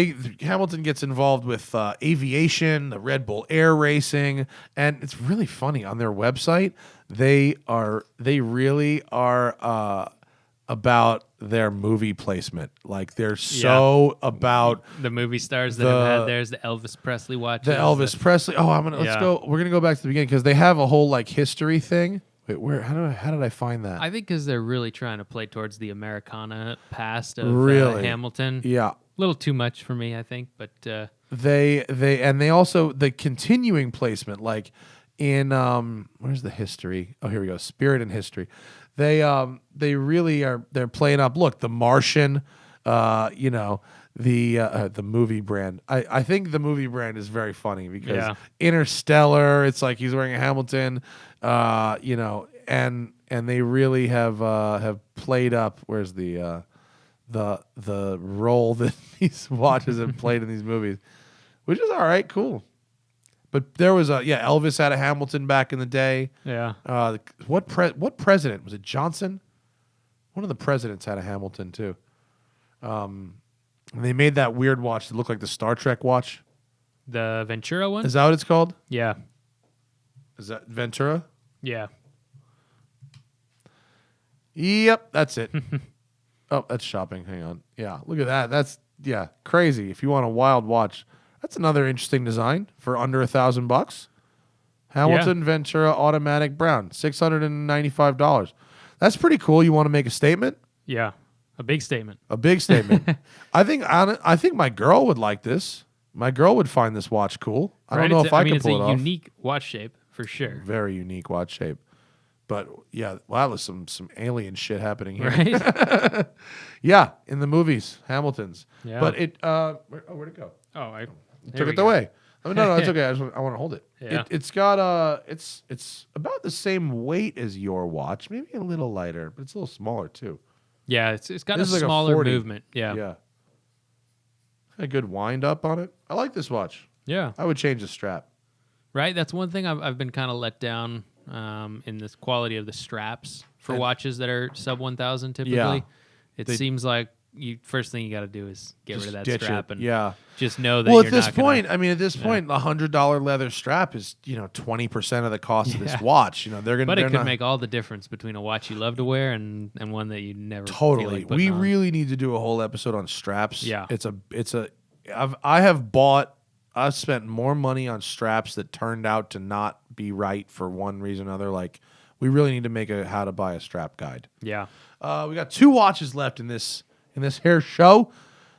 Hamilton gets involved with aviation, the Red Bull Air Racing, and it's really funny on their website. They really are about their movie placement. Like they're so about The movie stars that have had theirs, the Elvis Presley watches. the Elvis Presley. Oh, let's Yeah. go. We're gonna go back to the beginning because they have a whole like history thing. Wait, where? How did I find that? I think because they're really trying to play towards the Americana past of Really? Hamilton. Yeah. A little too much for me, I think, but They also the continuing placement like in where's the history? Oh, here we go. Spirit and history. They really are. They're playing up. Look, The Martian. The movie brand. I think the movie brand is very funny because Yeah. Interstellar. It's like he's wearing a Hamilton. And they really have played up. Where's the role that these watches have played in these movies, which is all right, cool. But there was Elvis had a Hamilton back in the day. yeah. What president was it? Johnson? One of the presidents had a Hamilton too. And they made that weird watch that looked like the Star Trek watch. The Ventura one? Is that what it's called? Yeah. Is that Ventura? Yeah. Yep, that's it. Oh, that's shopping. Hang on. Yeah, look at that. That's crazy. If you want a wild watch, that's another interesting design for under $1,000. Hamilton Ventura Automatic Brown, $695. That's pretty cool. You want to make a statement? Yeah. A big statement. A big statement. I think my girl would like this. My girl would find this watch cool. I don't know if I can pull it off. It's a unique watch shape for sure. Very unique watch shape. But yeah, wow, there's some alien shit happening here. Right? Yeah, in the movies, Hamilton's. Yeah. But it, where'd it go? Oh, I Took it away. Oh, no, it's okay. I want to hold it. Yeah. It's got it's about the same weight as your watch, maybe a little lighter, but it's a little smaller too. Yeah, it's got This a is like a smaller 40. movement. Yeah. Yeah. A good wind up on it. I like this watch. Yeah. I would change the strap. Right? That's one thing I've been kind of let down in this quality of the straps for watches that are sub 1,000 typically. Yeah. It seems like first thing you got to do is get rid of that ditch strap it. and just know that Well, you're at this not point, gonna, the $100 leather strap is 20% of the cost of this watch. They're gonna. but it they're could not, make all the difference between a watch you love to wear and one that you never feel totally. like putting We on. really need to do a whole episode on straps. Yeah. I've spent more money on straps that turned out to not be right for one reason or another. Like, we really need to make a how to buy a strap guide. Yeah. We got 2 watches left in this hair show.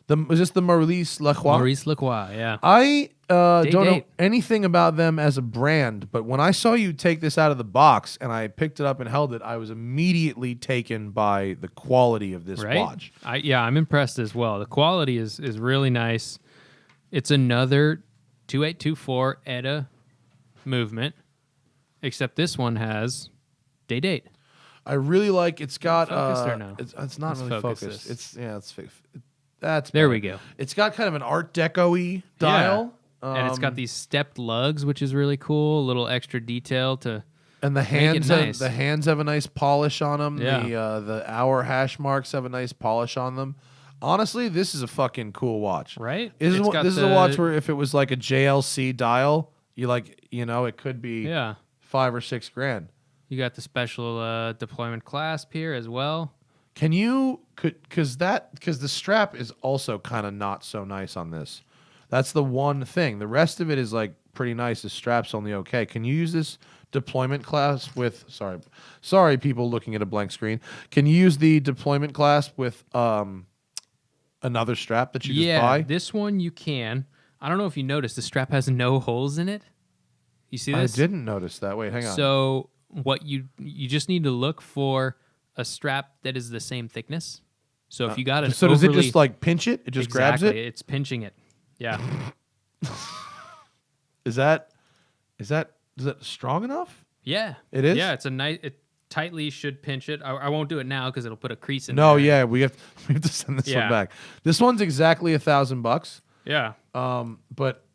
Was this the Maurice Lacroix? Maurice Lacroix, yeah. I don't know date. anything about them as a brand, but when I saw you take this out of the box and I picked it up and held it, I was immediately taken by the quality of this Right? watch. I'm impressed as well. The quality is really nice. It's another 2824 ETA movement, except this one has date. I really like. It's got. Focused or no? It's not Let's really focus focused. this. That's There better. we go. It's got kind of an Art Deco-y dial. And it's got these stepped lugs, which is really cool. A little extra detail to. And the Make it hands, nice. the hands have a nice polish on them. Yeah. The hour hash marks have a nice polish on them. Honestly, this is a fucking cool watch. Right? This It's got is a watch where if it was like a JLC dial, it could be $5 or $6 grand. You got the special deployment clasp here as well. Because the strap is also kind of not so nice on this. That's the one thing. The rest of it is like pretty nice. The strap's only okay. Can you use this deployment clasp with? Sorry, people looking at a blank screen. Can you use the deployment clasp with another strap that you just buy? This one you can. I don't know if you noticed, the strap has no holes in it. You see this? I didn't notice that. Wait, hang on. So what you just need to look for a strap that is the same thickness. So if you got an so does it just like pinch it? It just grabs it? It's pinching it. Yeah. Is that strong enough? Yeah. It is? Yeah, it tightly should pinch it. I won't do it now because it'll put a crease in No, there. yeah, we have to send this one back. This one's exactly $1,000. Yeah. But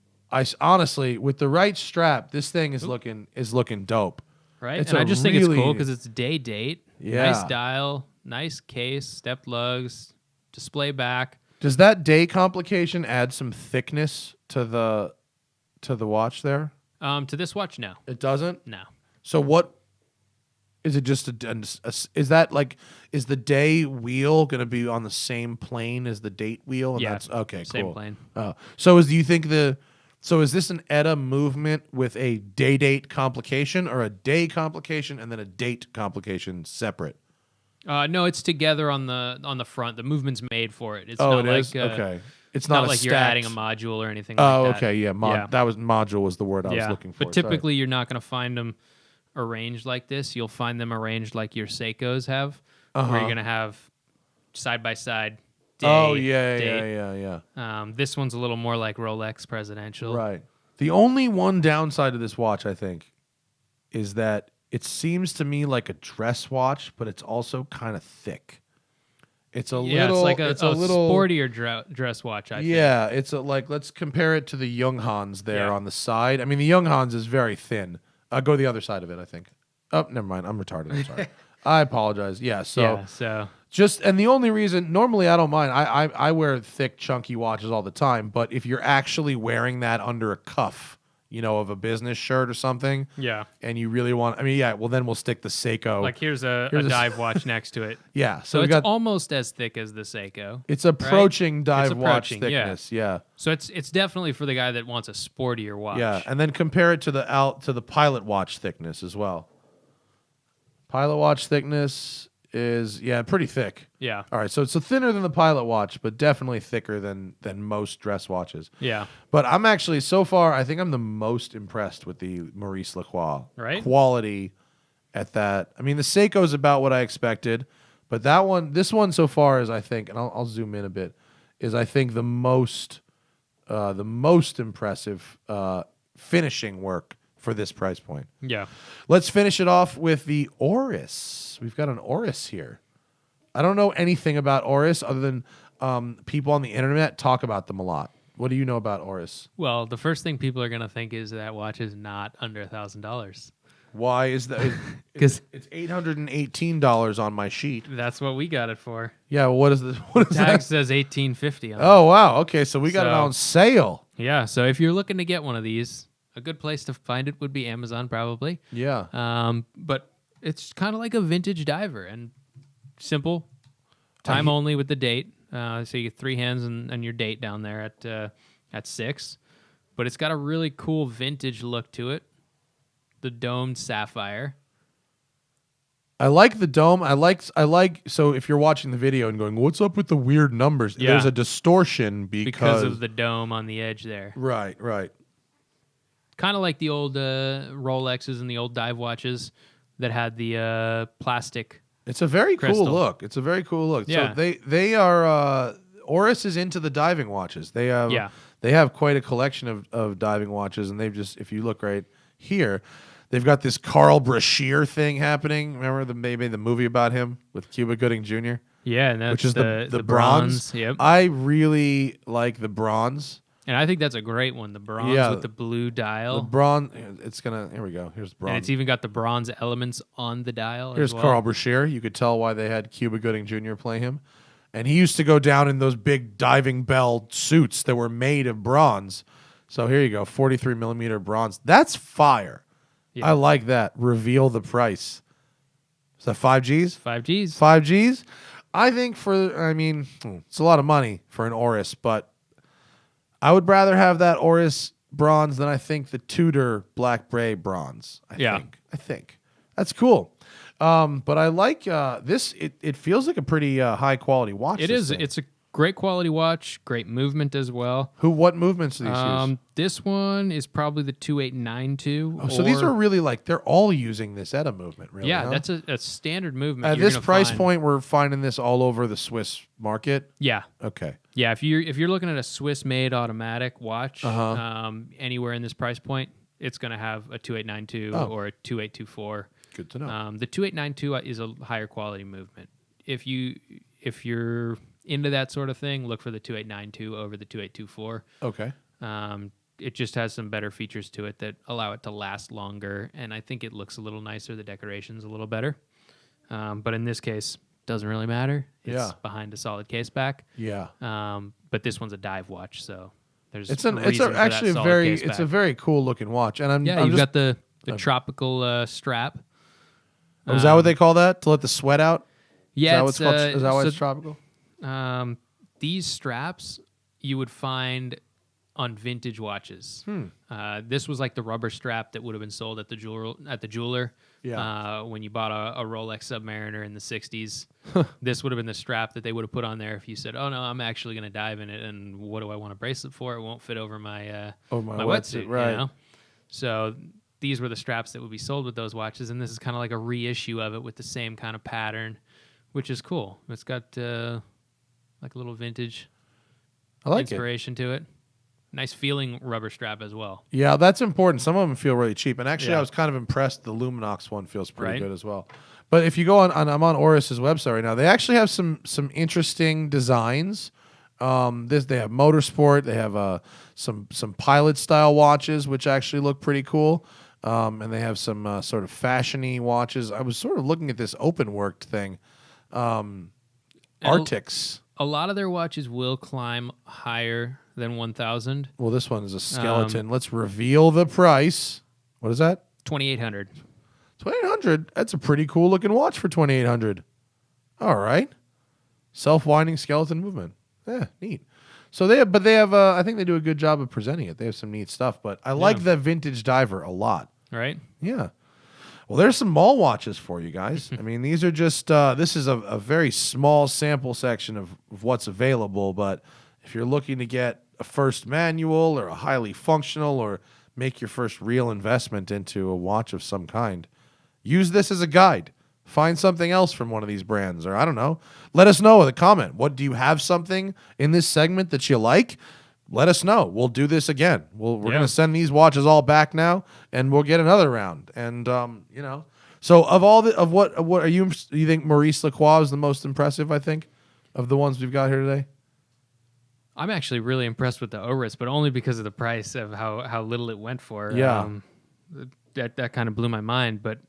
honestly, with the right strap, this thing is looking dope. Right? It's and I just think it's really- cool because it's date. Yeah. Nice dial, nice case, stepped lugs, display back. Does that day complication add some thickness to the watch there? To this watch, no. It doesn't? No. So what is it just is that like is the day wheel going to be on the same plane as the date wheel? And Yeah, that's okay, same cool. plane. So is this an ETA movement with a date complication or a day complication and then a date complication separate? No, it's together on the front. The movement's made for it. It's Oh, not it like is? Okay. It's not not a like you're stacked- adding a module or anything Oh, like that. okay, yeah. That was module was the word I was Yeah. looking for. But typically you're not going to find them arranged like this. You'll find them arranged like your Seikos have, where you're going to have side by side day. Oh, yeah, date. yeah. This one's a little more like Rolex Presidential. Right. The only one downside of this watch, I think, is that it seems to me like a dress watch, but it's also kind of thick. It's a little. It's like a little sportier dress watch. I think. Yeah, it's like let's compare it to the Junghans there Yeah. on the side. I mean, the Junghans is very thin. Go to the other side of it, I think. Oh, never mind. I'm retarded. I'm sorry. I apologize. Yeah. So And the only reason, normally I don't mind. I wear thick, chunky watches all the time, but if you're actually wearing that under a cuff, of a business shirt or something, Yeah. and you really want, well, then we'll stick the Seiko. Like here's a dive watch next to it. Yeah, So we it's got almost as thick as the Seiko. it's approaching dive It's watch approaching, yeah. thickness. Yeah. So it's definitely for the guy that wants a sportier watch. Yeah, and then compare it to the pilot watch thickness as well. Pilot watch thickness is pretty thick. Yeah. All right, so it's thinner than the pilot watch, but definitely thicker than most dress watches. Yeah. But I'm actually so far, I think I'm the most impressed with the Maurice Lacroix quality at that. I mean, the Seiko is about what I expected, but this one so far is, I think, and I'll zoom in a bit, is I think the most impressive finishing work for this price point. Yeah. Let's finish it off with the Oris. We've got an Oris here. I don't know anything about Oris other than people on the internet talk about them a lot. What do you know about Oris? Well, the first thing people are going to think is that watch is not under $1,000. Why is that? Because it's $818 on my sheet. that's what we got it for. Yeah, well, what is this? What is Tag that? says $1,850 on it. Oh, wow. Okay, so we got it So- on sale. Yeah, so if you're looking to get one of these, a good place to find it would be Amazon probably. Yeah. But it's kind of like a vintage diver and simple, time only with the date. So you get 3 hands and your date down there at 6. But it's got a really cool vintage look to it. The domed sapphire. I like the dome. I like. So if you're watching the video and going, "What's up with the weird numbers?" Yeah. There's a distortion Because of the dome on the edge there. Right. Kind of like the old Rolexes and the old dive watches that had the plastic. It's a very Crystal. cool look. Yeah. So they are Oris is into the diving watches. They have Yeah. they have quite a collection of diving watches, and they've just, if you look right here, they've got this Carl Brashear thing happening. Remember they made the movie about him with Cuba Gooding Jr. Yeah, and that's which is the bronze. Yep. I really like the bronze. And I think that's a great one. The bronze Yeah. with the blue dial. The bronze. Here we go. Here's bronze. And it's even got the bronze elements on the dial. Here's as well. Carl Brashear. You could tell why they had Cuba Gooding Jr. play him. And he used to go down in those big diving bell suits that were made of bronze. So here you go, 43 millimeter bronze. That's fire. Yeah. I like that. Reveal the price. Is that 5Gs? 5Gs. 5Gs? I think it's a lot of money for an Oris, but I would rather have that Oris bronze than I think the Tudor Black Bray bronze. I think. That's cool. But I like this. It feels like a pretty high quality watch. It is. It's a great quality watch. Great movement as well. What movements do these use? This one is probably the 2892. So these are really they're all using this ETA movement, really. Yeah, huh? that's a standard movement. At you're this gonna price find. point, we're finding this all over the Swiss market. Yeah. Okay. Yeah, if you're looking at a Swiss-made automatic watch, Uh-huh. anywhere in this price point, it's going to have a 2892 or a 2824. Good to know. The 2892 is a higher quality movement. If you're into that sort of thing, look for the 2892 over the 2824. Okay. It just has some better features to it that allow it to last longer, and I think it looks a little nicer. The decoration's a little better, but in this case, doesn't really matter. It's behind a solid case back. Yeah. But this one's a dive watch, so there's It's a a very cool looking watch, and you've got the tropical strap. Is that what they call that? To let the sweat out? Yeah, Is that why it's tropical? These straps you would find on vintage watches. This was like the rubber strap that would have been sold at the jeweler. Yeah. When you bought a Rolex Submariner in the 60s, this would have been the strap that they would have put on there if you said, "Oh no, I'm actually going to dive in it, and what do I want a bracelet for? It won't fit over my wetsuit." right? You know? So these were the straps that would be sold with those watches, and this is kind of like a reissue of it with the same kind of pattern, which is cool. It's got like a little vintage inspiration to it. Nice feeling rubber strap as well. Yeah, that's important. Some of them feel really cheap, and actually, Yeah. I was kind of impressed. The Luminox one feels pretty Right. good as well. But if you go on, I'm on Oris's website right now. They actually have some interesting designs. They have motorsport. They have some pilot style watches, which actually look pretty cool. And they have some sort of fashiony watches. I was sort of looking at this open worked thing. Arctics. A lot of their watches will climb higher than 1,000. Well, this one is a skeleton. Let's reveal the price. What is that? 2,800. 2,800. That's a pretty cool looking watch for 2,800. All right. Self-winding skeleton movement. Yeah, neat. So they have. I think they do a good job of presenting it. They have some neat stuff. But I like the vintage diver a lot. Right? Yeah. Well, there's some mall watches for you guys. I mean, these are just. This is a very small sample section of what's available. But if you're looking to get a first manual or a highly functional or make your first real investment into a watch of some kind, use this as a guide. Find something else from one of these brands, or I don't know. Let us know in the comment. What do you have something in this segment that you like? Let us know. We'll do this again. We're going to send these watches all back now, and we'll get another round. And so of what are you think Maurice Lacroix is the most impressive? I think of the ones we've got here today. I'm actually really impressed with the Oris, but only because of the price of how little it went for. Yeah, that kind of blew my mind. But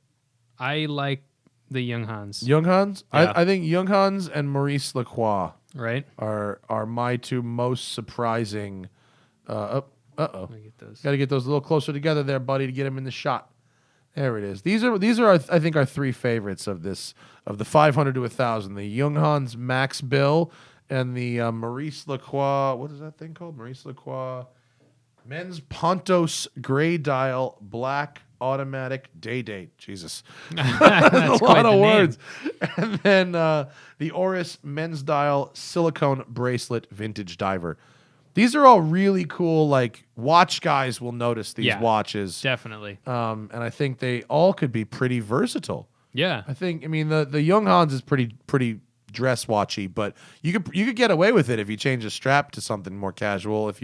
I like the Younghans. Younghans? Yeah. I think Younghans and Maurice Lacroix Right? are my two most surprising. Let me get those. Got to get those a little closer together there, buddy, to get them in the shot. There it is. These are I think our three favorites of the 500 to 1,000. The Younghans Max Bill and the Maurice Lacroix. What is that thing called? Maurice Lacroix Men's Pontos Gray Dial Black Automatic Day Date. Jesus. That's a lot of name. words. And then the Oris Men's Dial Silicone Bracelet Vintage Diver. These are all really cool. Like, watch guys will notice these watches. Definitely. And I think they all could be pretty versatile. Yeah. I mean, the Younghans is pretty dress watchy, but you could get away with it if you change the strap to something more casual with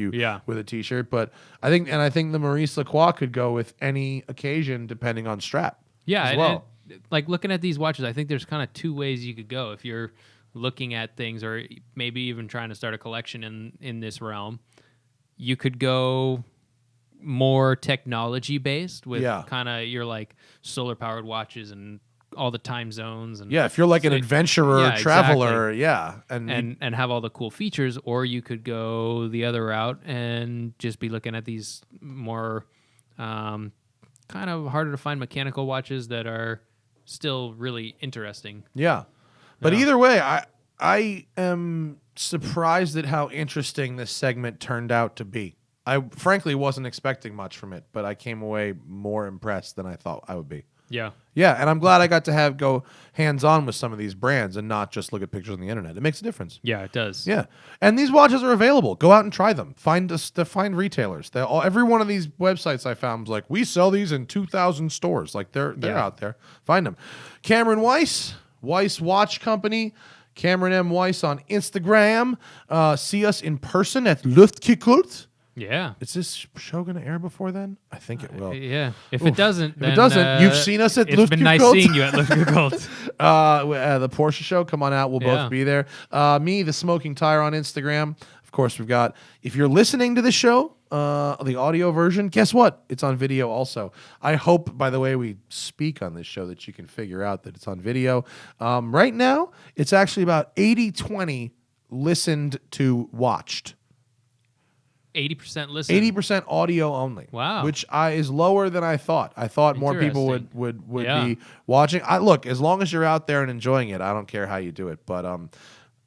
a t-shirt. But I think the Maurice Lacroix could go with any occasion depending on strap. Yeah, as well. and like looking at these watches, I think there's kind of two ways you could go if you're looking at things, or maybe even trying to start a collection in this realm. You could go more technology based with kind of your like solar powered watches and all the time zones, and if you're like an adventurer, traveler, and have all the cool features. Or you could go the other route and just be looking at these more kind of harder to find mechanical watches that are still really interesting. Yeah. But either way, I am surprised at how interesting this segment turned out to be. I frankly wasn't expecting much from it, but I came away more impressed than I thought I would be. Yeah. Yeah, and I'm glad I got to go hands-on with some of these brands and not just look at pictures on the internet. It makes a difference. Yeah, it does. Yeah, and these watches are available. Go out and try them. Find retailers. Every one of these websites I found was like, we sell these in 2,000 stores. Like they're out there. Find them. Cameron Weiss Watch Company. Cameron M. Weiss on Instagram. See us in person at Luftgekult. Yeah. Is this show going to air before then? I think it will. Yeah. If it doesn't, you've seen us at Luftgekult. It's been nice seeing you at Luftgekult. The Porsche show, come on out. We'll both be there. Me, the Smoking Tire on Instagram. Of course, we've got, if you're listening to the show, the audio version, guess what? It's on video also. I hope, by the way, we speak on this show that you can figure out that it's on video. Right now, it's actually about 80-20 listened to watched. 80% listen. 80% audio only. Wow. Which is lower than I thought. I thought more people would be watching. Look, as long as you're out there and enjoying it, I don't care how you do it. But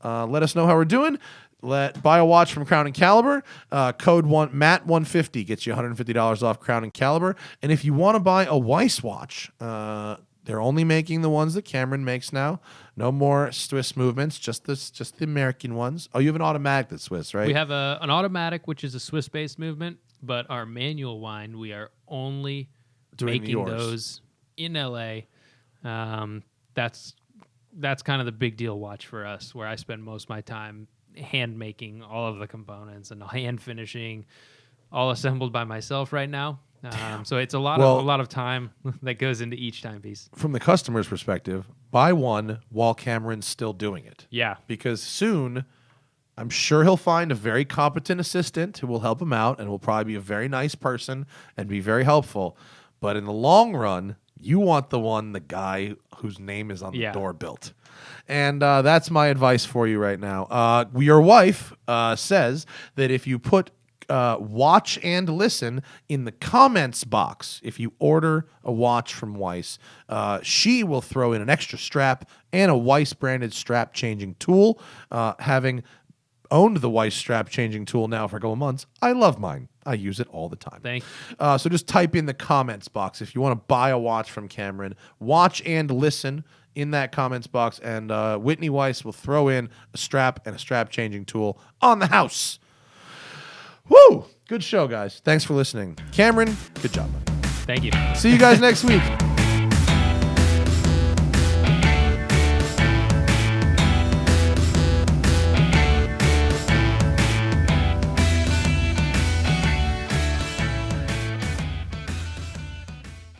let us know how we're doing. Buy a watch from Crown and Calibre. Code MAT150 gets you $150 off Crown and Calibre. And if you want to buy a Weiss watch, they're only making the ones that Cameron makes now. No more Swiss movements, just the American ones. Oh, you have an automatic that's Swiss, right? We have an automatic, which is a Swiss-based movement, but our manual wind, we are only making those in LA. That's kind of the big deal watch for us, where I spend most of my time hand making all of the components and hand finishing, all assembled by myself right now. So it's a lot of time that goes into each timepiece. From the customer's perspective, buy one while Cameron's still doing it. Yeah. Because soon, I'm sure he'll find a very competent assistant who will help him out and will probably be a very nice person and be very helpful. But in the long run, You want the one the guy whose name is on the Yeah. door built. And that's my advice for you right now. Your wife says that if you put watch and listen in the comments box, if you order a watch from Weiss, she will throw in an extra strap and a Weiss branded strap changing tool. Having owned the Weiss strap changing tool now for a couple of months, I love mine. I use it all the time. Thank you. So just type in the comments box if you want to buy a watch from Cameron. Watch and listen in that comments box, and Whitney Weiss will throw in a strap and a strap changing tool on the house. Woo! Good show, guys. Thanks for listening. Cameron, good job, buddy. Thank you. See you guys next week.